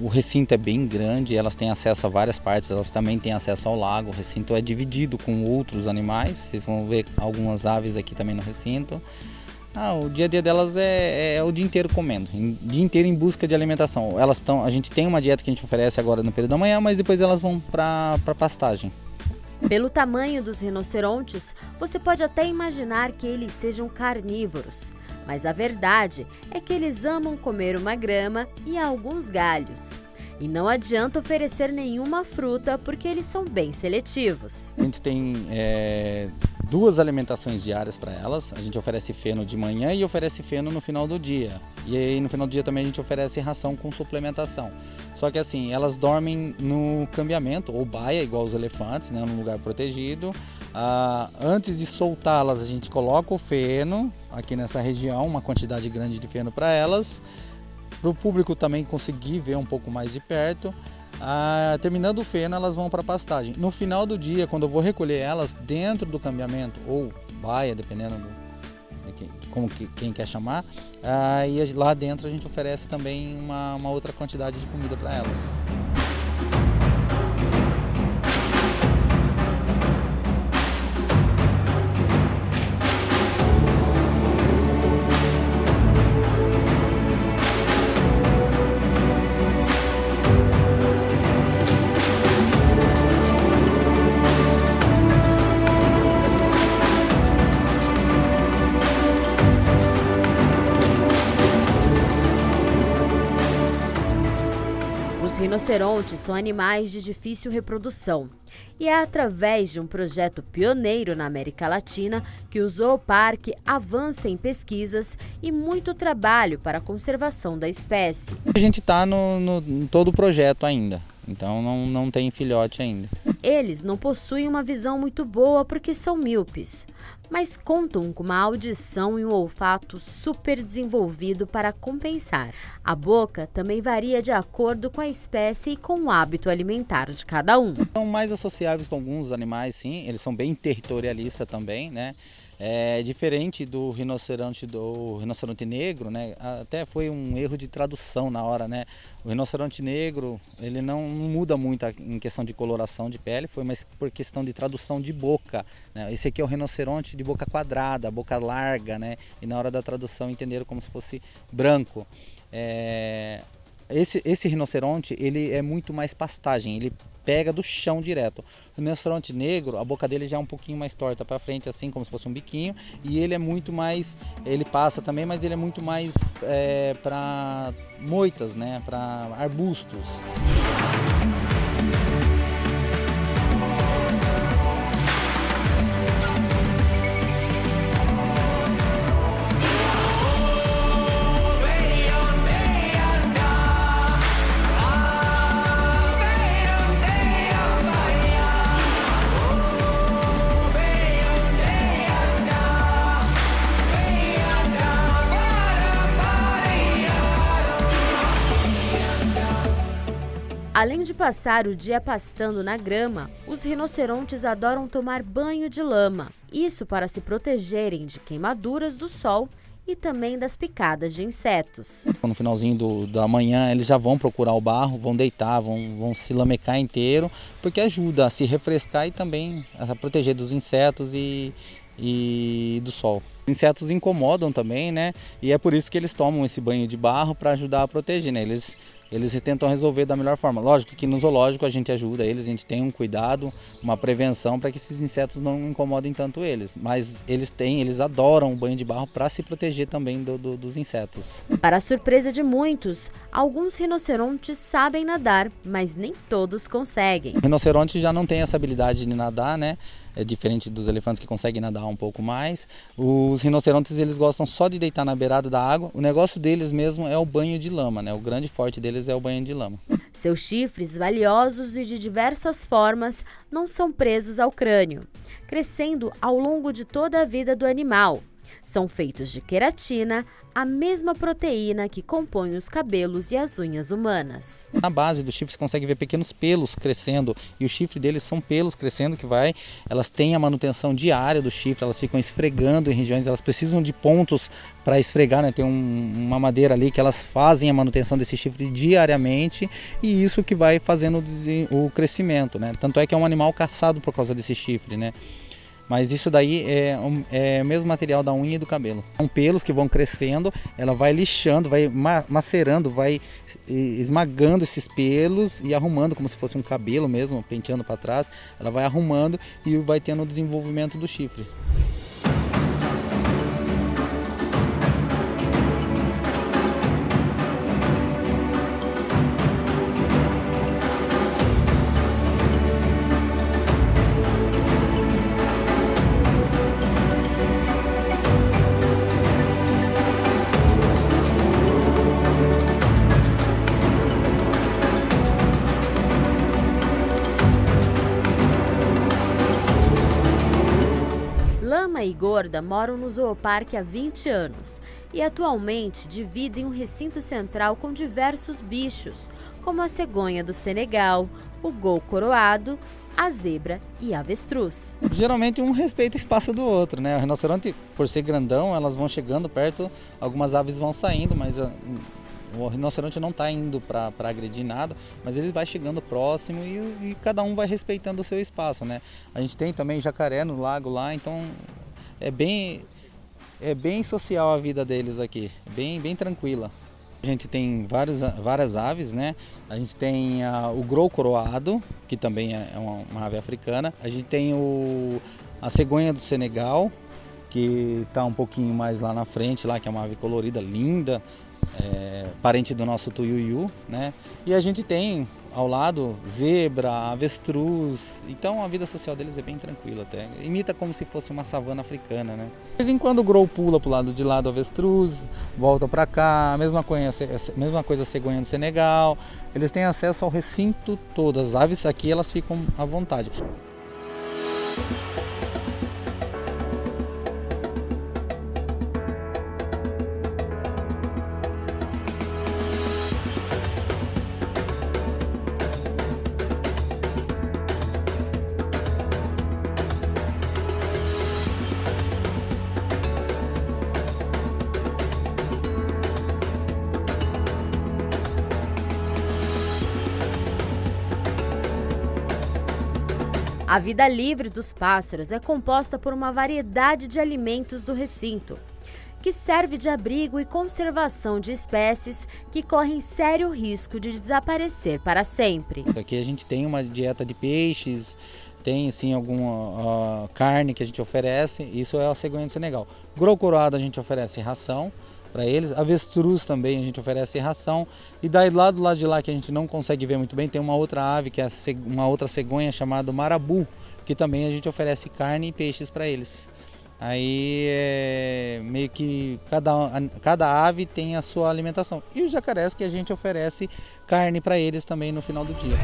O recinto é bem grande, elas têm acesso a várias partes, elas também têm acesso ao lago. O recinto é dividido com outros animais, vocês vão ver algumas aves aqui também no recinto. O dia a dia delas é o dia inteiro comendo, o dia inteiro em busca de alimentação. A gente tem uma dieta que a gente oferece agora no período da manhã, mas depois elas vão para pastagem. Pelo tamanho dos rinocerontes, você pode até imaginar que eles sejam carnívoros, mas a verdade é que eles amam comer uma grama e alguns galhos. E não adianta oferecer nenhuma fruta porque eles são bem seletivos. A gente tem 2 alimentações diárias para elas. A gente oferece feno de manhã e oferece feno no final do dia. E aí no final do dia também a gente oferece ração com suplementação. Só que assim, elas dormem no cambiamento, ou baia, igual os elefantes, né, num lugar protegido. Antes de soltá-las, a gente coloca o feno aqui nessa região, uma quantidade grande de feno para elas. Para o público também conseguir ver um pouco mais de perto. Terminando o feno, elas vão para a pastagem. No final do dia, quando eu vou recolher elas dentro do cambiamento, ou baia, dependendo de como quem quer chamar, e lá dentro a gente oferece também uma outra quantidade de comida para elas. Os rinocerontes são animais de difícil reprodução e é através de um projeto pioneiro na América Latina que o Zooparque avança em pesquisas e muito trabalho para a conservação da espécie. A gente está no todo o projeto ainda, então não tem filhote ainda. Eles não possuem uma visão muito boa porque são míopes, mas contam com uma audição e um olfato super desenvolvido para compensar. A boca também varia de acordo com a espécie e com o hábito alimentar de cada um. São mais associáveis com alguns animais, sim, eles são bem territorialistas também, né? É diferente do rinoceronte negro, né? Até foi um erro de tradução na hora, né? O rinoceronte negro, ele não muda muito em questão de coloração de pele, foi mais por questão de tradução de boca, né? Esse aqui é o rinoceronte de boca quadrada, boca larga, né? E na hora da tradução entenderam como se fosse branco. Esse rinoceronte, ele é muito mais pastagem, ele pega do chão direto. O rinoceronte negro, a boca dele já é um pouquinho mais torta para frente, assim como se fosse um biquinho, e ele é muito mais, ele passa também, mas ele é muito mais para moitas, né, para arbustos. Além de passar o dia pastando na grama, os rinocerontes adoram tomar banho de lama. Isso para se protegerem de queimaduras do sol e também das picadas de insetos. No finalzinho da manhã eles já vão procurar o barro, vão deitar, vão se lamecar inteiro, porque ajuda a se refrescar e também a proteger dos insetos e do sol. Os insetos incomodam também, né? E é por isso que eles tomam esse banho de barro para ajudar a proteger, né? Eles eles tentam resolver da melhor forma. Lógico que no zoológico a gente ajuda eles, a gente tem um cuidado, uma prevenção para que esses insetos não incomodem tanto eles. Mas eles adoram o banho de barro para se proteger também dos insetos. Para a surpresa de muitos, alguns rinocerontes sabem nadar, mas nem todos conseguem. O rinoceronte já não tem essa habilidade de nadar, né? É diferente dos elefantes que conseguem nadar um pouco mais. Os rinocerontes, eles gostam só de deitar na beirada da água. O negócio deles mesmo é o banho de lama, né? O grande forte deles é o banho de lama. Seus chifres, valiosos e de diversas formas, não são presos ao crânio, crescendo ao longo de toda a vida do animal. São feitos de queratina, a mesma proteína que compõe os cabelos e as unhas humanas. Na base do chifre você consegue ver pequenos pelos crescendo, e o chifre deles são pelos crescendo elas têm a manutenção diária do chifre, elas ficam esfregando em regiões, elas precisam de pontos para esfregar, né? Tem uma madeira ali que elas fazem a manutenção desse chifre diariamente, e isso que vai fazendo o crescimento, né? Tanto é que é um animal caçado por causa desse chifre, né? Mas isso daí é o mesmo material da unha e do cabelo. São pelos que vão crescendo, ela vai lixando, vai macerando, vai esmagando esses pelos e arrumando como se fosse um cabelo mesmo, penteando para trás. Ela vai arrumando e vai tendo o desenvolvimento do chifre. Lama e Gorda moram no zooparque há 20 anos e atualmente dividem um recinto central com diversos bichos, como a cegonha do Senegal, o gol coroado, a zebra e a avestruz. Geralmente um respeita o espaço do outro, né? O rinoceronte, por ser grandão, elas vão chegando perto, algumas aves vão saindo, mas o rinoceronte não está indo para agredir nada, mas ele vai chegando próximo e cada um vai respeitando o seu espaço, né? A gente tem também jacaré no lago lá, então é bem social a vida deles aqui, bem tranquila. A gente tem várias aves, né? A gente tem o grou coroado, que também é uma ave africana. A gente tem a cegonha do Senegal, que está um pouquinho mais lá na frente, lá, que é uma ave colorida, linda. Parente do nosso tuiuiu, né? E a gente tem ao lado zebra, avestruz, então a vida social deles é bem tranquila até, imita como se fosse uma savana africana, né? De vez em quando o grou pula para o lado de lá do avestruz, volta para cá, a mesma coisa a cegonha do Senegal, eles têm acesso ao recinto todo, as aves aqui elas ficam à vontade. A vida livre dos pássaros é composta por uma variedade de alimentos do recinto, que serve de abrigo e conservação de espécies que correm sério risco de desaparecer para sempre. Aqui a gente tem uma dieta de peixes, tem sim alguma carne que a gente oferece, isso é a cegonha do Senegal. Grou coroado a gente oferece ração para eles, avestruz também a gente oferece ração, e daí lá do lado de lá que a gente não consegue ver muito bem, tem uma outra ave que é uma outra cegonha chamada marabu, que também a gente oferece carne e peixes para eles. Aí meio que cada ave tem a sua alimentação, e os jacarés que a gente oferece carne para eles também no final do dia.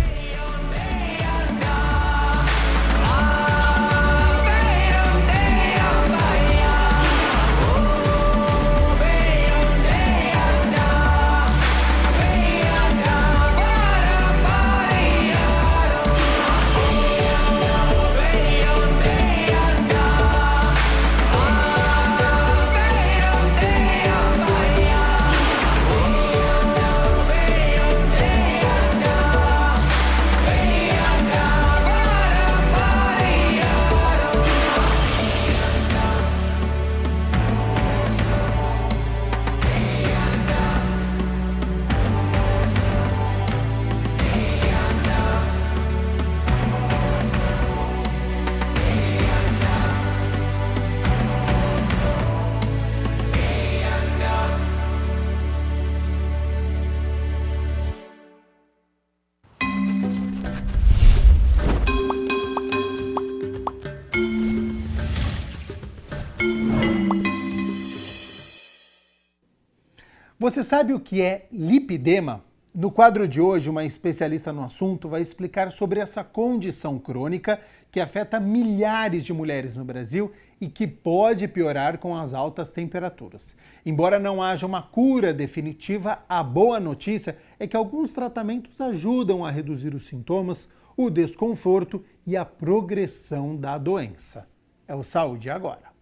Você sabe o que é lipedema? No quadro de hoje, uma especialista no assunto vai explicar sobre essa condição crônica que afeta milhares de mulheres no Brasil e que pode piorar com as altas temperaturas. Embora não haja uma cura definitiva, a boa notícia é que alguns tratamentos ajudam a reduzir os sintomas, o desconforto e a progressão da doença. É o Saúde Agora.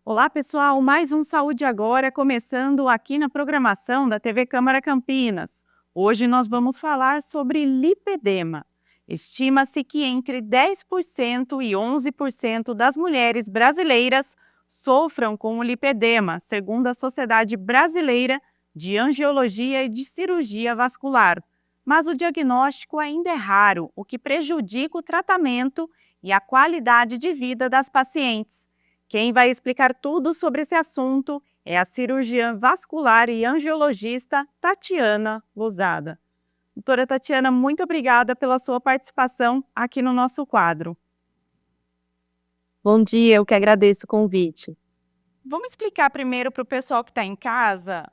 Olá pessoal, mais um Saúde Agora começando aqui na programação da TV Câmara Campinas. Hoje nós vamos falar sobre lipedema. Estima-se que entre 10% e 11% das mulheres brasileiras sofram com o lipedema, segundo a Sociedade Brasileira de Angiologia e de Cirurgia Vascular. Mas o diagnóstico ainda é raro, o que prejudica o tratamento e a qualidade de vida das pacientes. Quem vai explicar tudo sobre esse assunto é a cirurgiã vascular e angiologista Tatiana Lousada. Doutora Tatiana, muito obrigada pela sua participação aqui no nosso quadro. Bom dia, eu que agradeço o convite. Vamos explicar primeiro para o pessoal que está em casa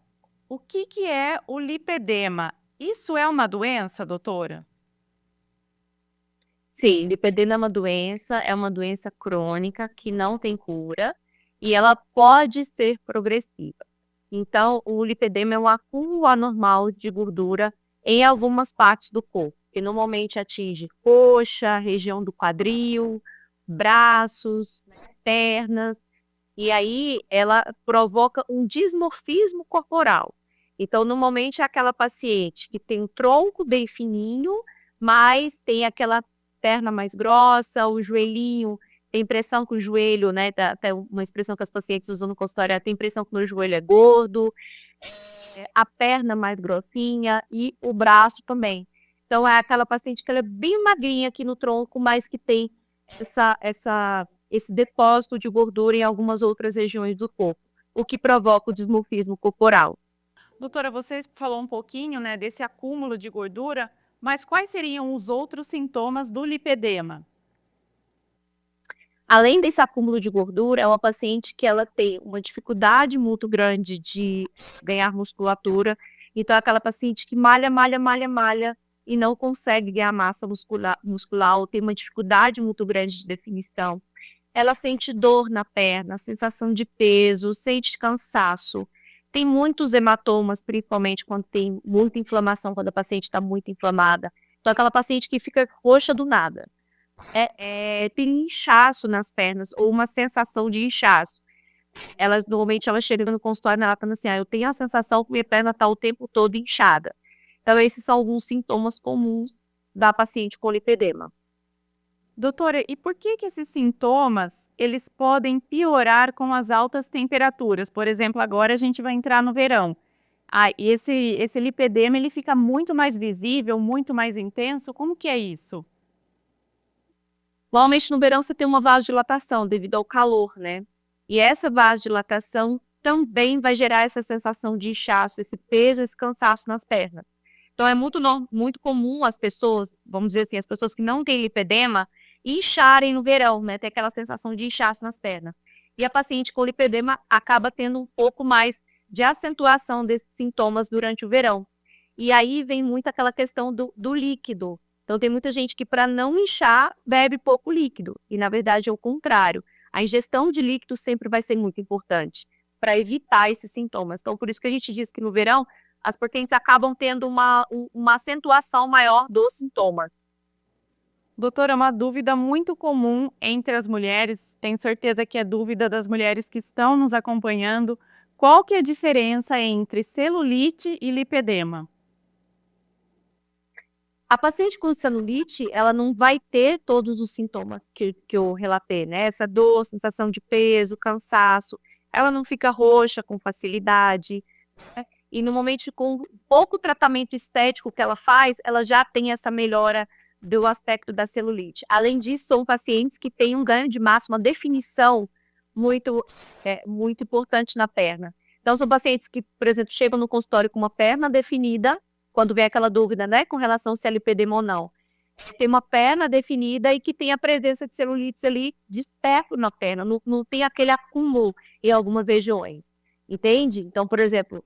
o que é o lipedema. Isso é uma doença, doutora? Sim, lipedema é uma doença crônica que não tem cura e ela pode ser progressiva. Então, o lipedema é um acúmulo anormal de gordura em algumas partes do corpo, que normalmente atinge coxa, região do quadril, braços, pernas, e aí ela provoca um dismorfismo corporal. Então, normalmente é aquela paciente que tem um tronco bem fininho, mas tem aquela perna mais grossa, o joelhinho, tem impressão que o joelho, né, até uma expressão que as pacientes usam no consultório, tem impressão que o meu joelho é gordo, a perna mais grossinha e o braço também. Então é aquela paciente que ela é bem magrinha aqui no tronco, mas que tem esse depósito de gordura em algumas outras regiões do corpo, o que provoca o dismorfismo corporal. Doutora, você falou um pouquinho, né, desse acúmulo de gordura, mas quais seriam os outros sintomas do lipedema? Além desse acúmulo de gordura, é uma paciente que ela tem uma dificuldade muito grande de ganhar musculatura. Então, é aquela paciente que malha e não consegue ganhar massa muscular ou tem uma dificuldade muito grande de definição. Ela sente dor na perna, sensação de peso, sente cansaço. Tem muitos hematomas, principalmente quando tem muita inflamação, quando a paciente está muito inflamada. Então, aquela paciente que fica roxa do nada. Tem inchaço nas pernas, ou uma sensação de inchaço. Normalmente, elas chegam no consultório e ela falando assim, eu tenho a sensação que minha perna está o tempo todo inchada. Então, esses são alguns sintomas comuns da paciente com lipedema. Doutora, e por que esses sintomas, eles podem piorar com as altas temperaturas? Por exemplo, agora a gente vai entrar no verão. E esse lipedema, ele fica muito mais visível, muito mais intenso, como que é isso? Normalmente no verão você tem uma vasodilatação devido ao calor, né? E essa vasodilatação também vai gerar essa sensação de inchaço, esse peso, esse cansaço nas pernas. Então é muito comum as pessoas, vamos dizer assim, as pessoas que não têm lipedema, incharem no verão, né? Tem aquela sensação de inchaço nas pernas. E a paciente com lipedema acaba tendo um pouco mais de acentuação desses sintomas durante o verão. E aí vem muito aquela questão do líquido. Então tem muita gente que para não inchar, bebe pouco líquido. E na verdade é o contrário. A ingestão de líquido sempre vai ser muito importante para evitar esses sintomas. Então por isso que a gente diz que no verão as pacientes acabam tendo uma acentuação maior dos sintomas. Doutora, uma dúvida muito comum entre as mulheres, tenho certeza que é dúvida das mulheres que estão nos acompanhando, qual que é a diferença entre celulite e lipedema? A paciente com celulite, ela não vai ter todos os sintomas que eu relatei, né? Essa dor, sensação de peso, cansaço, ela não fica roxa com facilidade, né? E normalmente com pouco tratamento estético que ela faz, ela já tem essa melhora do aspecto da celulite. Além disso, são pacientes que têm um ganho de massa, uma definição muito importante na perna. Então, são pacientes que, por exemplo, chegam no consultório com uma perna definida, quando vem aquela dúvida, né, com relação se é lipedema ou não. Tem uma perna definida e que tem a presença de celulites ali disperso na perna, não tem aquele acúmulo em algumas regiões, entende? Então, por exemplo,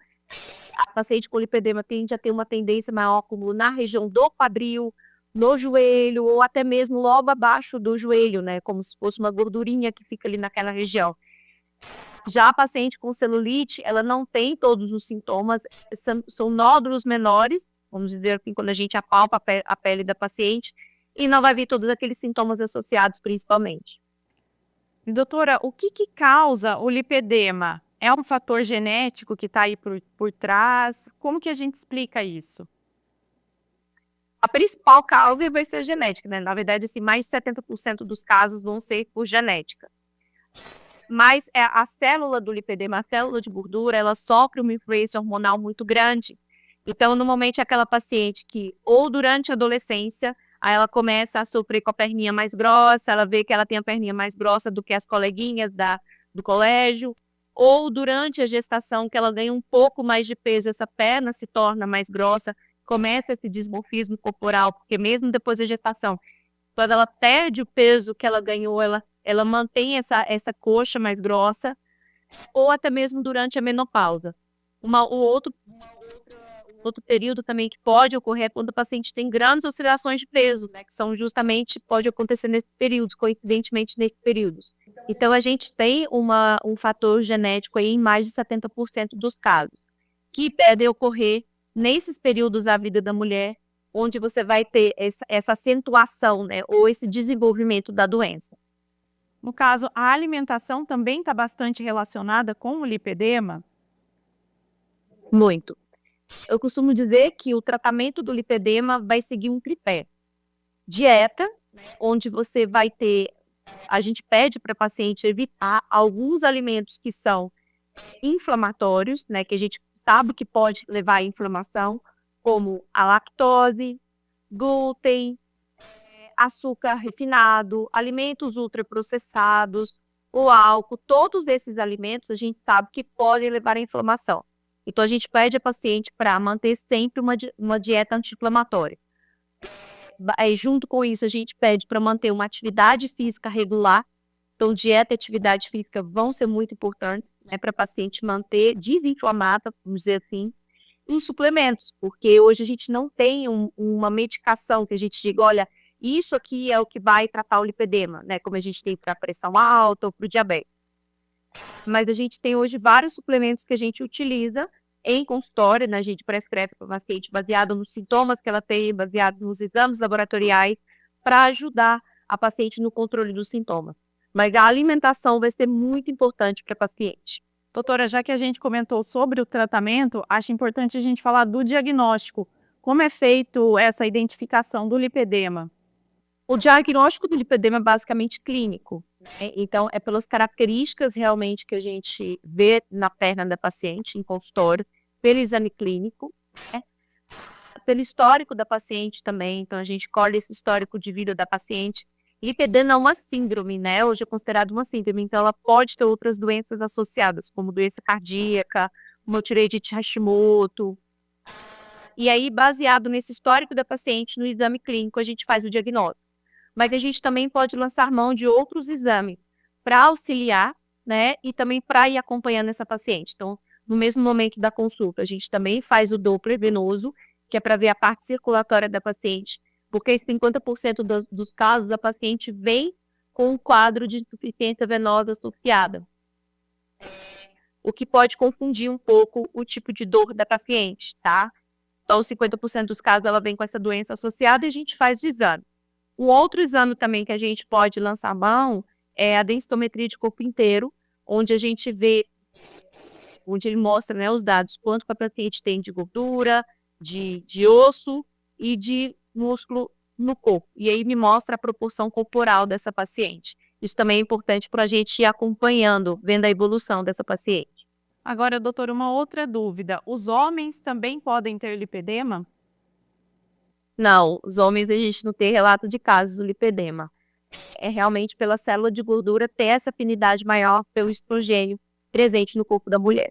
a paciente com lipedema tende a ter uma tendência maior acúmulo na região do quadril, no joelho ou até mesmo logo abaixo do joelho, né, como se fosse uma gordurinha que fica ali naquela região. Já a paciente com celulite, ela não tem todos os sintomas, são nódulos menores, vamos dizer assim, quando a gente apalpa a pele da paciente, e não vai vir todos aqueles sintomas associados principalmente. Doutora, o que causa o lipedema? É um fator genético que está aí por trás? Como que a gente explica isso? A principal causa vai ser a genética, né? Na verdade, assim, mais de 70% dos casos vão ser por genética. Mas a célula do lipedema, a célula de gordura, ela sofre uma influência hormonal muito grande. Então, normalmente, aquela paciente que, ou durante a adolescência, aí ela começa a sofrer com a perninha mais grossa, ela vê que ela tem a perninha mais grossa do que as coleguinhas do colégio, ou durante a gestação, que ela ganha um pouco mais de peso, essa perna se torna mais grossa, começa esse dismorfismo corporal, porque mesmo depois da gestação, quando ela perde o peso que ela ganhou, ela mantém essa coxa mais grossa, ou até mesmo durante a menopausa. Outro período também que pode ocorrer é quando o paciente tem grandes oscilações de peso, né, que são justamente, pode acontecer nesses períodos, coincidentemente nesses períodos. Então, a gente tem um fator genético aí em mais de 70% dos casos, que podem ocorrer nesses períodos da vida da mulher, onde você vai ter essa acentuação, né, ou esse desenvolvimento da doença. No caso, a alimentação também está bastante relacionada com o lipedema? Muito. Eu costumo dizer que o tratamento do lipedema vai seguir um tripé. Dieta, onde você vai ter, a gente pede para a paciente evitar alguns alimentos que são inflamatórios, né, que a gente sabe que pode levar à inflamação, como a lactose, glúten, açúcar refinado, alimentos ultraprocessados, o álcool, todos esses alimentos a gente sabe que podem levar à inflamação. Então, a gente pede a paciente para manter sempre uma dieta anti-inflamatória. Junto com isso, a gente pede para manter uma atividade física regular. Então, dieta e atividade física vão ser muito importantes, né, para a paciente manter desinflamada, vamos dizer assim. E suplementos, porque hoje a gente não tem uma medicação que a gente diga, olha, isso aqui é o que vai tratar o lipedema, né, como a gente tem para a pressão alta ou para o diabetes. Mas a gente tem hoje vários suplementos que a gente utiliza em consultório, né? A gente prescreve para o paciente baseado nos sintomas que ela tem, baseado nos exames laboratoriais, para ajudar a paciente no controle dos sintomas. Mas a alimentação vai ser muito importante para a paciente. Doutora, já que a gente comentou sobre o tratamento, acho importante a gente falar do diagnóstico. Como é feito essa identificação do lipedema? O diagnóstico do lipedema é basicamente clínico, né? Então, é pelas características realmente que a gente vê na perna da paciente, em consultório, pelo exame clínico, né? Pelo histórico da paciente também. Então, a gente colhe esse histórico de vida da paciente. Lipedema é uma síndrome, né? Hoje é considerado uma síndrome, então ela pode ter outras doenças associadas, como doença cardíaca, uma tireoidite Hashimoto. E aí, baseado nesse histórico da paciente, no exame clínico, a gente faz o diagnóstico. Mas a gente também pode lançar mão de outros exames para auxiliar, né, e também para ir acompanhando essa paciente. Então, no mesmo momento da consulta, a gente também faz o Doppler venoso, que é para ver a parte circulatória da paciente, porque 50% dos casos a paciente vem com um quadro de insuficiência venosa associada, o que pode confundir um pouco o tipo de dor da paciente, tá? Então, 50% dos casos ela vem com essa doença associada e a gente faz o exame. Um outro exame também que a gente pode lançar mão é a densitometria de corpo inteiro, onde a gente vê, onde ele mostra, né, os dados, quanto que a paciente tem de gordura, de osso e de músculo no corpo. E aí me mostra a proporção corporal dessa paciente. Isso também é importante para a gente ir acompanhando, vendo a evolução dessa paciente. Agora, doutora, uma outra dúvida. Os homens também podem ter lipedema? Não, os homens a gente não tem relato de casos do lipedema. É realmente pela célula de gordura ter essa afinidade maior pelo estrogênio presente no corpo da mulher.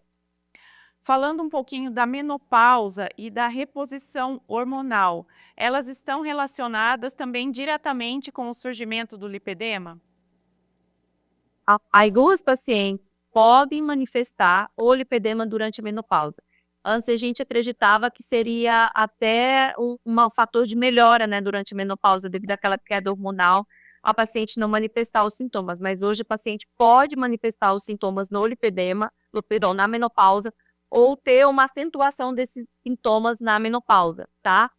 Falando um pouquinho da menopausa e da reposição hormonal, elas estão relacionadas também diretamente com o surgimento do lipedema? Algumas pacientes podem manifestar o lipedema durante a menopausa. Antes a gente acreditava que seria até um fator de melhora, né, durante a menopausa, devido àquela queda hormonal, a paciente não manifestar os sintomas, mas hoje a paciente pode manifestar os sintomas no lipedema, na menopausa, ou ter uma acentuação desses sintomas na menopausa, tá?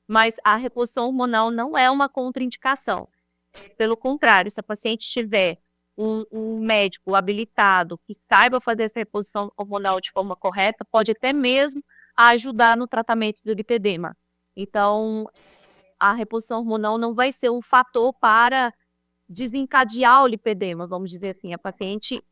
Mas a reposição hormonal não é uma contraindicação. Pelo contrário, se a paciente tiver um médico habilitado que saiba fazer essa reposição hormonal de forma correta, pode até mesmo ajudar no tratamento do lipedema. Então, a reposição hormonal não vai ser um fator para desencadear o lipedema, vamos dizer assim. A paciente,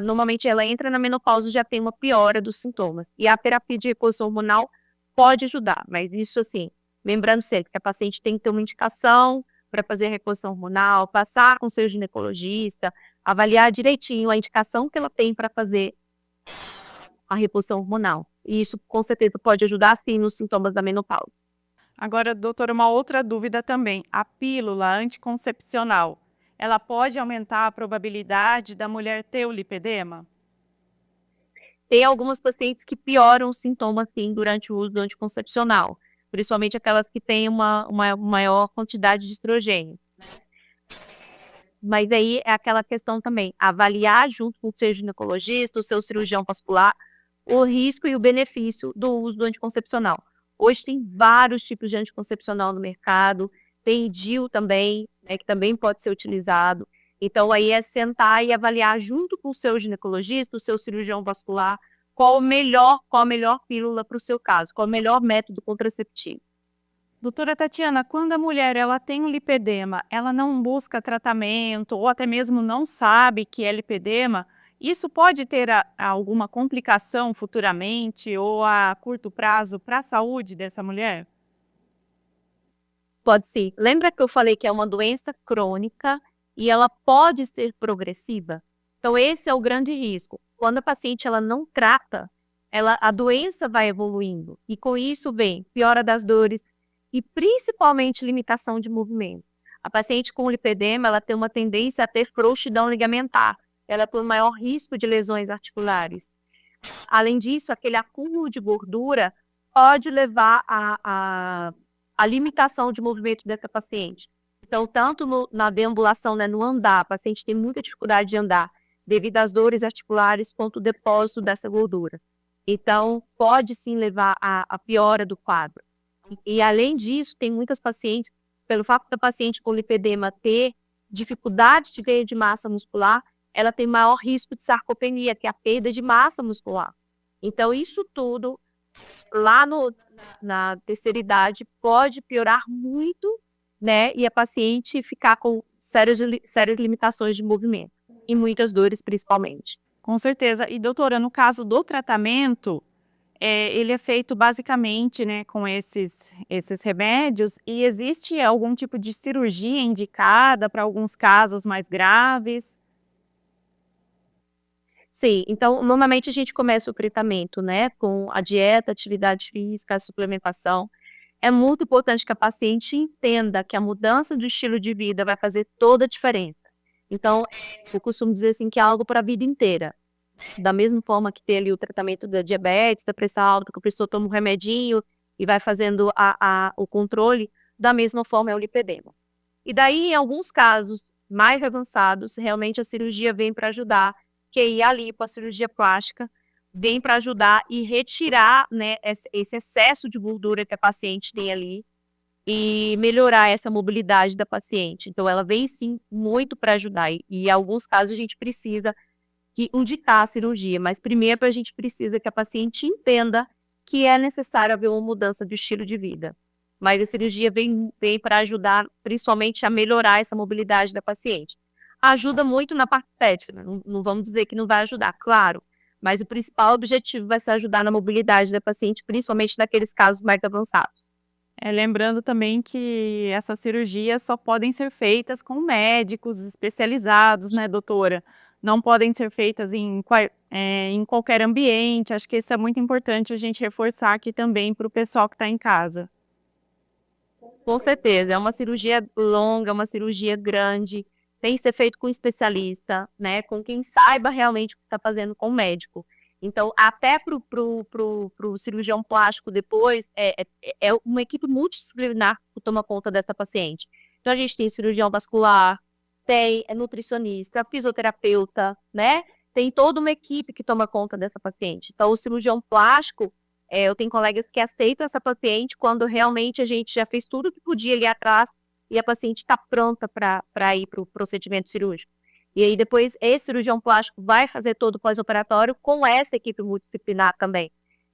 normalmente ela entra na menopausa e já tem uma piora dos sintomas. E a terapia de reposição hormonal pode ajudar, mas isso assim, lembrando sempre que a paciente tem que ter uma indicação para fazer a reposição hormonal, passar com o seu ginecologista, avaliar direitinho a indicação que ela tem para fazer a reposição hormonal. E isso, com certeza, pode ajudar, sim, nos sintomas da menopausa. Agora, doutora, uma outra dúvida também. A pílula anticoncepcional, ela pode aumentar a probabilidade da mulher ter o lipedema? Tem algumas pacientes que pioram os sintomas, sim, durante o uso do anticoncepcional, principalmente aquelas que têm uma maior quantidade de estrogênio. Mas aí é aquela questão também, avaliar junto com o seu ginecologista, o seu cirurgião vascular, o risco e o benefício do uso do anticoncepcional. Hoje tem vários tipos de anticoncepcional no mercado, tem DIU também, né, que também pode ser utilizado. Então aí é sentar e avaliar junto com o seu ginecologista, o seu cirurgião vascular, qual a melhor pílula para o seu caso, qual o melhor método contraceptivo. Doutora Tatiana, quando a mulher ela tem um lipedema, ela não busca tratamento ou até mesmo não sabe que é lipedema, isso pode ter alguma complicação futuramente ou a curto prazo para a saúde dessa mulher? Pode sim. Lembra que eu falei que é uma doença crônica e ela pode ser progressiva? Então esse é o grande risco. Quando a paciente ela não trata, a doença vai evoluindo e com isso vem piora das dores e principalmente limitação de movimento. A paciente com lipedema ela tem uma tendência a ter frouxidão ligamentar, ela tem um maior risco de lesões articulares. Além disso, aquele acúmulo de gordura pode levar a limitação de movimento dessa paciente. Então, tanto na deambulação, né, no andar, a paciente tem muita dificuldade de andar, devido às dores articulares, quanto o depósito dessa gordura. Então, pode sim levar à piora do quadro. E, além disso, tem muitas pacientes, pelo fato da paciente com lipedema ter dificuldade de ganho de massa muscular, ela tem maior risco de sarcopenia, que é a perda de massa muscular. Então, isso tudo, lá na terceira idade, pode piorar muito, né? E a paciente ficar com sérias limitações de movimento. E muitas dores, principalmente. Com certeza. E, doutora, no caso do tratamento, ele é feito basicamente, né, com esses remédios e existe algum tipo de cirurgia indicada para alguns casos mais graves? Sim, então, normalmente a gente começa o tratamento, né, com a dieta, atividade física, a suplementação. É muito importante que a paciente entenda que a mudança do estilo de vida vai fazer toda a diferença. Então, eu costumo dizer assim que é algo para a vida inteira. Da mesma forma que tem ali o tratamento da diabetes, da pressão alta, que a pessoa toma um remedinho e vai fazendo o controle, da mesma forma é o lipedema. E daí, em alguns casos mais avançados, realmente a cirurgia vem para ajudar, que é a lipo, a cirurgia plástica, vem para ajudar e retirar, né, esse excesso de gordura que a paciente tem ali e melhorar essa mobilidade da paciente. Então, ela vem sim muito para ajudar e em alguns casos a gente precisa indicar a cirurgia, mas primeiro a gente precisa que a paciente entenda que é necessário haver uma mudança de estilo de vida. Mas a cirurgia vem para ajudar principalmente a melhorar essa mobilidade da paciente. Ajuda muito na parte estética, não vamos dizer que não vai ajudar, claro, mas o principal objetivo vai ser ajudar na mobilidade da paciente, principalmente naqueles casos mais avançados. Lembrando também que essas cirurgias só podem ser feitas com médicos especializados, né, doutora? não podem ser feitas em qualquer ambiente. Acho que isso é muito importante a gente reforçar aqui também para o pessoal que está em casa. Com certeza, é uma cirurgia longa, uma cirurgia grande, tem que ser feito com especialista, né? Com quem saiba realmente o que está fazendo, com o médico. Então, até pro cirurgião plástico depois, é uma equipe multidisciplinar que toma conta dessa paciente. Então, a gente tem cirurgião vascular, tem nutricionista, fisioterapeuta, né? Tem toda uma equipe que toma conta dessa paciente. Então, o cirurgião plástico, eu tenho colegas que aceitam essa paciente quando realmente a gente já fez tudo que podia ali atrás e a paciente está pronta para ir para o procedimento cirúrgico. E aí depois esse cirurgião plástico vai fazer todo o pós-operatório com essa equipe multidisciplinar também.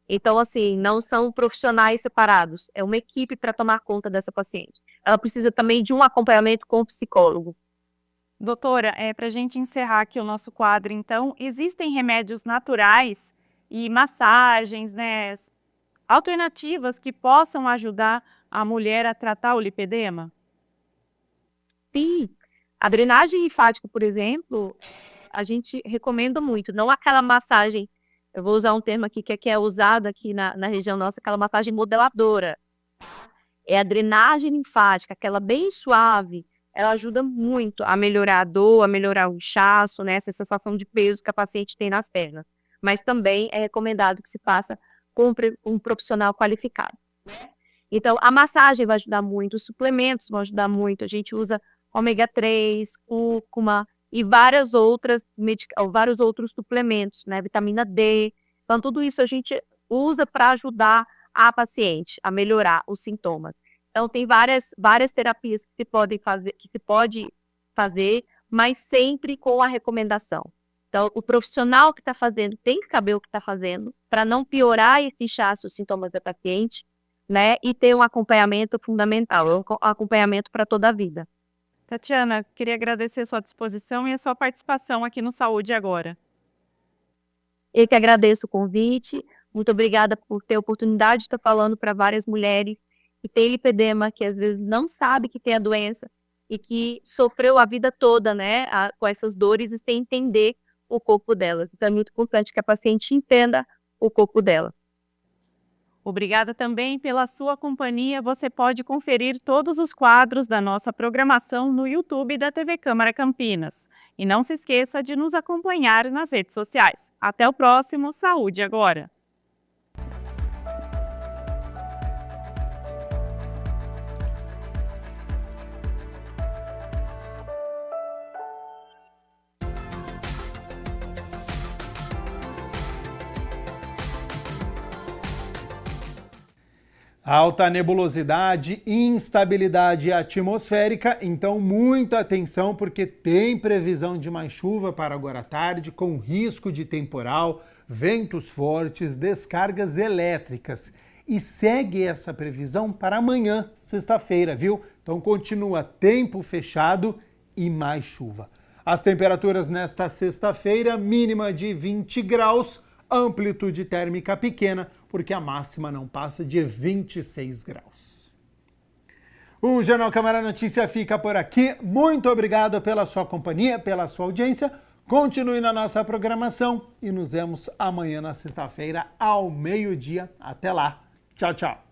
Então, assim, não são profissionais separados, é uma equipe para tomar conta dessa paciente. Ela precisa também de um acompanhamento com o psicólogo. Doutora, para a gente encerrar aqui o nosso quadro, então, existem remédios naturais e massagens, né, alternativas que possam ajudar a mulher a tratar o lipedema? Sim. A drenagem linfática, por exemplo, a gente recomenda muito, não aquela massagem, eu vou usar um termo aqui que é usado aqui na região nossa, aquela massagem modeladora. É a drenagem linfática, aquela bem suave, ela ajuda muito a melhorar a dor, a melhorar o inchaço, né, essa sensação de peso que a paciente tem nas pernas. Mas também é recomendado que se faça com um profissional qualificado. Então, a massagem vai ajudar muito, os suplementos vão ajudar muito, a gente usa ômega 3, cúrcuma e vários outros suplementos, né? Vitamina D. Então, tudo isso a gente usa para ajudar a paciente a melhorar os sintomas. Então, tem várias terapias que se pode fazer, mas sempre com a recomendação. Então, o profissional que está fazendo tem que saber o que está fazendo para não piorar esse inchaço, os sintomas da paciente, né? E ter um acompanhamento fundamental, um acompanhamento para toda a vida. Tatiana, queria agradecer a sua disposição e a sua participação aqui no Saúde Agora. Eu que agradeço o convite, muito obrigada por ter a oportunidade de estar falando para várias mulheres que têm lipedema, que às vezes não sabe que tem a doença e que sofreu a vida toda, né, com essas dores e sem entender o corpo delas. Então é muito importante que a paciente entenda o corpo dela. Obrigada também pela sua companhia. Você pode conferir todos os quadros da nossa programação no YouTube da TV Câmara Campinas. E não se esqueça de nos acompanhar nas redes sociais. Até o próximo Saúde Agora! Alta nebulosidade, instabilidade atmosférica, então muita atenção porque tem previsão de mais chuva para agora à tarde, com risco de temporal, ventos fortes, descargas elétricas. E segue essa previsão para amanhã, sexta-feira, viu? Então continua tempo fechado e mais chuva. As temperaturas nesta sexta-feira, mínima de 20 graus, amplitude térmica pequena, porque a máxima não passa de 26 graus. O Jornal Câmara Notícia fica por aqui. Muito obrigado pela sua companhia, pela sua audiência. Continue na nossa programação e nos vemos amanhã na sexta-feira ao meio-dia. Até lá. Tchau, tchau.